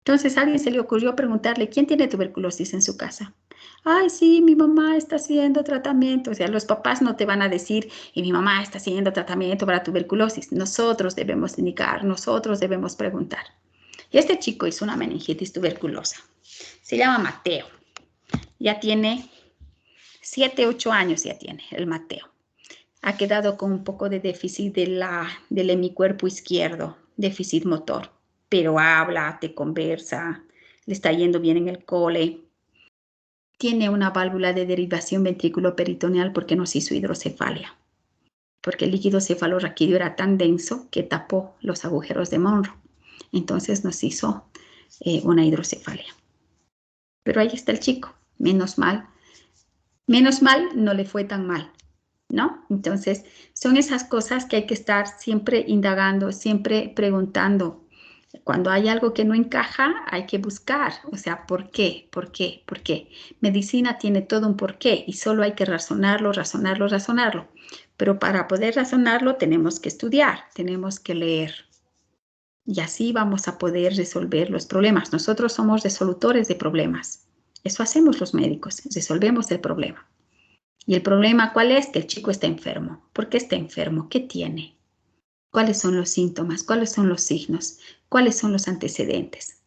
Entonces a alguien se le ocurrió preguntarle, ¿quién tiene tuberculosis en su casa? Ay, sí, mi mamá está haciendo tratamiento. O sea, los papás no te van a decir, y mi mamá está haciendo tratamiento para tuberculosis. Nosotros debemos indicar, nosotros debemos preguntar. Y este chico hizo una meningitis tuberculosa. Se llama Mateo. Ya tiene 7, 8 años, ya tiene el Mateo. Ha quedado con un poco de déficit del hemicuerpo izquierdo, déficit motor. Pero habla, te conversa, le está yendo bien en el cole. Tiene una válvula de derivación ventrículo-peritoneal porque nos hizo hidrocefalia. Porque el líquido cefalorraquídeo era tan denso que tapó los agujeros de Monro. Entonces nos hizo una hidrocefalia. Pero ahí está el chico. Menos mal no le fue tan mal, ¿no? Entonces son esas cosas que hay que estar siempre indagando, siempre preguntando. Cuando hay algo que no encaja, hay que buscar. O sea, ¿por qué? ¿Por qué? ¿Por qué? Medicina tiene todo un porqué y solo hay que razonarlo, razonarlo, razonarlo. Pero para poder razonarlo tenemos que estudiar, tenemos que leer. Y así vamos a poder resolver los problemas. Nosotros somos resolutores de problemas. Eso hacemos los médicos, resolvemos el problema. ¿Y el problema cuál es? Que el chico está enfermo. ¿Por qué está enfermo? ¿Qué tiene? ¿Cuáles son los síntomas? ¿Cuáles son los signos? ¿Cuáles son los antecedentes?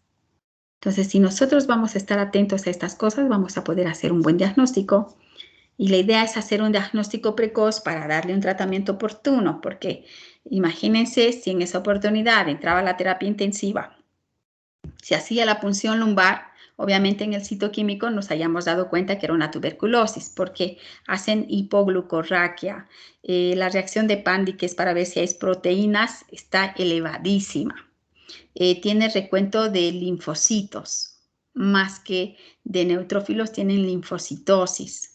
Entonces, si nosotros vamos a estar atentos a estas cosas, vamos a poder hacer un buen diagnóstico. Y la idea es hacer un diagnóstico precoz para darle un tratamiento oportuno, porque imagínense si en esa oportunidad entraba la terapia intensiva, se hacía la punción lumbar, obviamente en el citoquímico nos hayamos dado cuenta que era una tuberculosis, porque hacen hipoglucorraquia. La reacción de Pandy, que es para ver si hay proteínas, está elevadísima. Tiene recuento de linfocitos, más que de neutrófilos, tienen linfocitosis.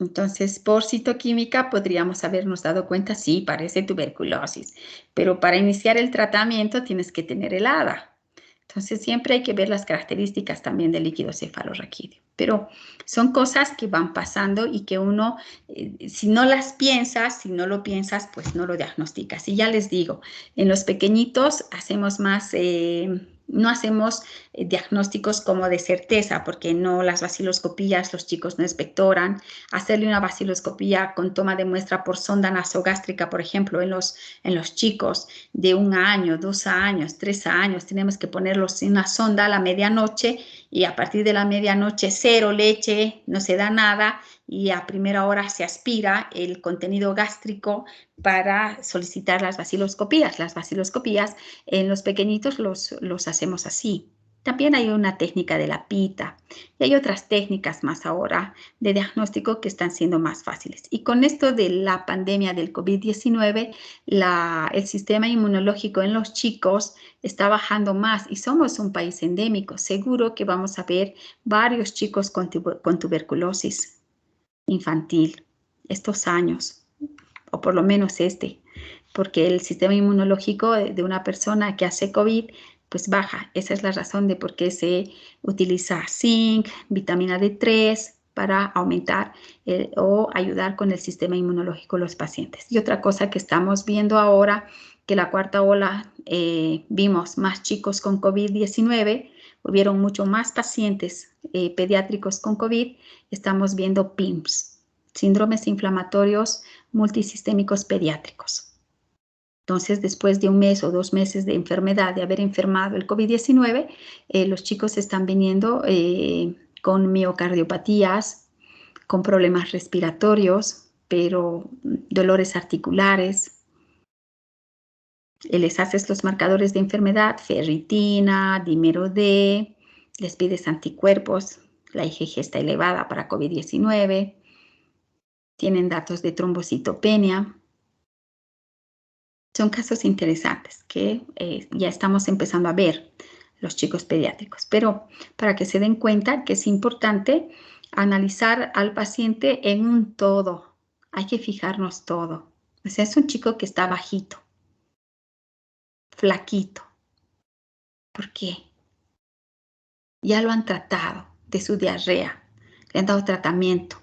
Entonces, por citoquímica podríamos habernos dado cuenta, sí, parece tuberculosis, pero para iniciar el tratamiento tienes que tener el ADA. Entonces, siempre hay que ver las características también del líquido cefalorraquídeo. Pero son cosas que van pasando y que uno, si no las piensas, si no lo piensas, pues no lo diagnosticas. Y ya les digo, en los pequeñitos hacemos más... no hacemos diagnósticos como de certeza, porque no las vaciloscopías, los chicos no expectoran. Hacerle una vaciloscopía con toma de muestra por sonda nasogástrica, por ejemplo, en los chicos de 1 año, 2 años, 3 años, tenemos que ponerlos en una sonda a la medianoche y a partir de la medianoche 0 leche, no se da nada y a primera hora se aspira el contenido gástrico para solicitar las vaciloscopías. Las vaciloscopías en los pequeñitos los hacemos así. También hay una técnica de la pita y hay otras técnicas más ahora de diagnóstico que están siendo más fáciles. Y con esto de la pandemia del COVID-19, el sistema inmunológico en los chicos está bajando más y somos un país endémico. Seguro que vamos a ver varios chicos con tuberculosis infantil estos años, o por lo menos porque el sistema inmunológico de una persona que hace COVID pues baja. Esa es la razón de por qué se utiliza zinc, vitamina D3 para aumentar o ayudar con el sistema inmunológico de los pacientes. Y otra cosa que estamos viendo ahora, que la cuarta ola vimos más chicos con COVID-19, hubieron mucho más pacientes pediátricos con COVID, estamos viendo PIMS, síndromes inflamatorios multisistémicos pediátricos. Entonces, después de 1 mes o 2 meses de enfermedad, de haber enfermado el COVID-19, los chicos están viniendo con miocardiopatías, con problemas respiratorios, pero dolores articulares. Les haces los marcadores de enfermedad, ferritina, dímero D, les pides anticuerpos, la IgG está elevada para COVID-19, tienen datos de trombocitopenia. Son casos interesantes que ya estamos empezando a ver los chicos pediátricos, pero para que se den cuenta que es importante analizar al paciente en un todo. Hay que fijarnos todo. O sea, es un chico que está bajito, flaquito. ¿Por qué? Ya lo han tratado de su diarrea, le han dado tratamiento,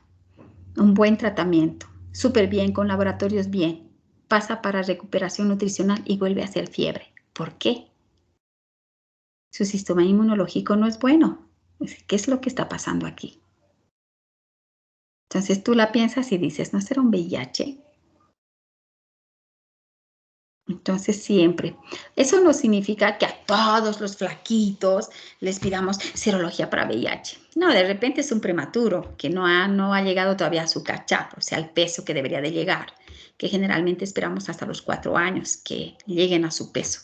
un buen tratamiento, súper bien, con laboratorios bien. Pasa para recuperación nutricional y vuelve a hacer fiebre. ¿Por qué? Su sistema inmunológico no es bueno. ¿Qué es lo que está pasando aquí? Entonces tú la piensas y dices, ¿no será un VIH? Entonces siempre. Eso no significa que a todos los flaquitos les pidamos serología para VIH. No, de repente es un prematuro que no ha llegado todavía a su catch-up, o sea, al peso que debería de llegar, que generalmente esperamos hasta los 4 años que lleguen a su peso.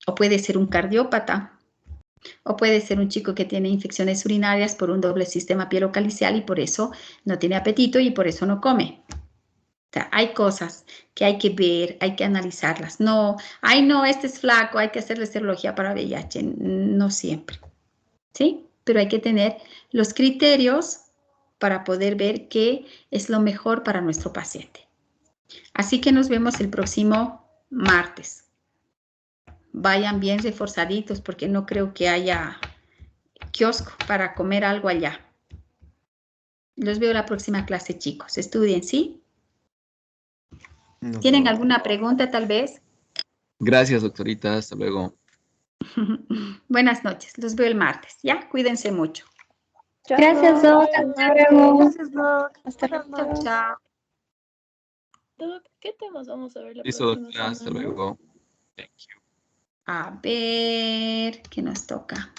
O puede ser un cardiópata, o puede ser un chico que tiene infecciones urinarias por un doble sistema pielocalicial y por eso no tiene apetito y por eso no come. O sea, hay cosas que hay que ver, hay que analizarlas. No, ay no, este es flaco, hay que hacerle serología para VIH. No siempre, ¿sí? Pero hay que tener los criterios para poder ver qué es lo mejor para nuestro paciente. Así que nos vemos el próximo martes. vayan bien reforzaditos porque no creo que haya kiosco para comer algo allá. Los veo la próxima clase, chicos. Estudien, ¿sí? Nos ¿Tienen vemos. alguna pregunta tal vez? Gracias, doctorita. Hasta luego. Buenas noches. Los veo el martes, ¿ya? Cuídense mucho. Chao, Gracias, Doc. el Hasta martes. luego. Gracias, Doc. Hasta Buenas luego. noches. Chao. Doc, ¿qué temas vamos a ver la Listo, próxima doctora. Hasta semana? luego. Thank you. A ver, ¿qué nos toca?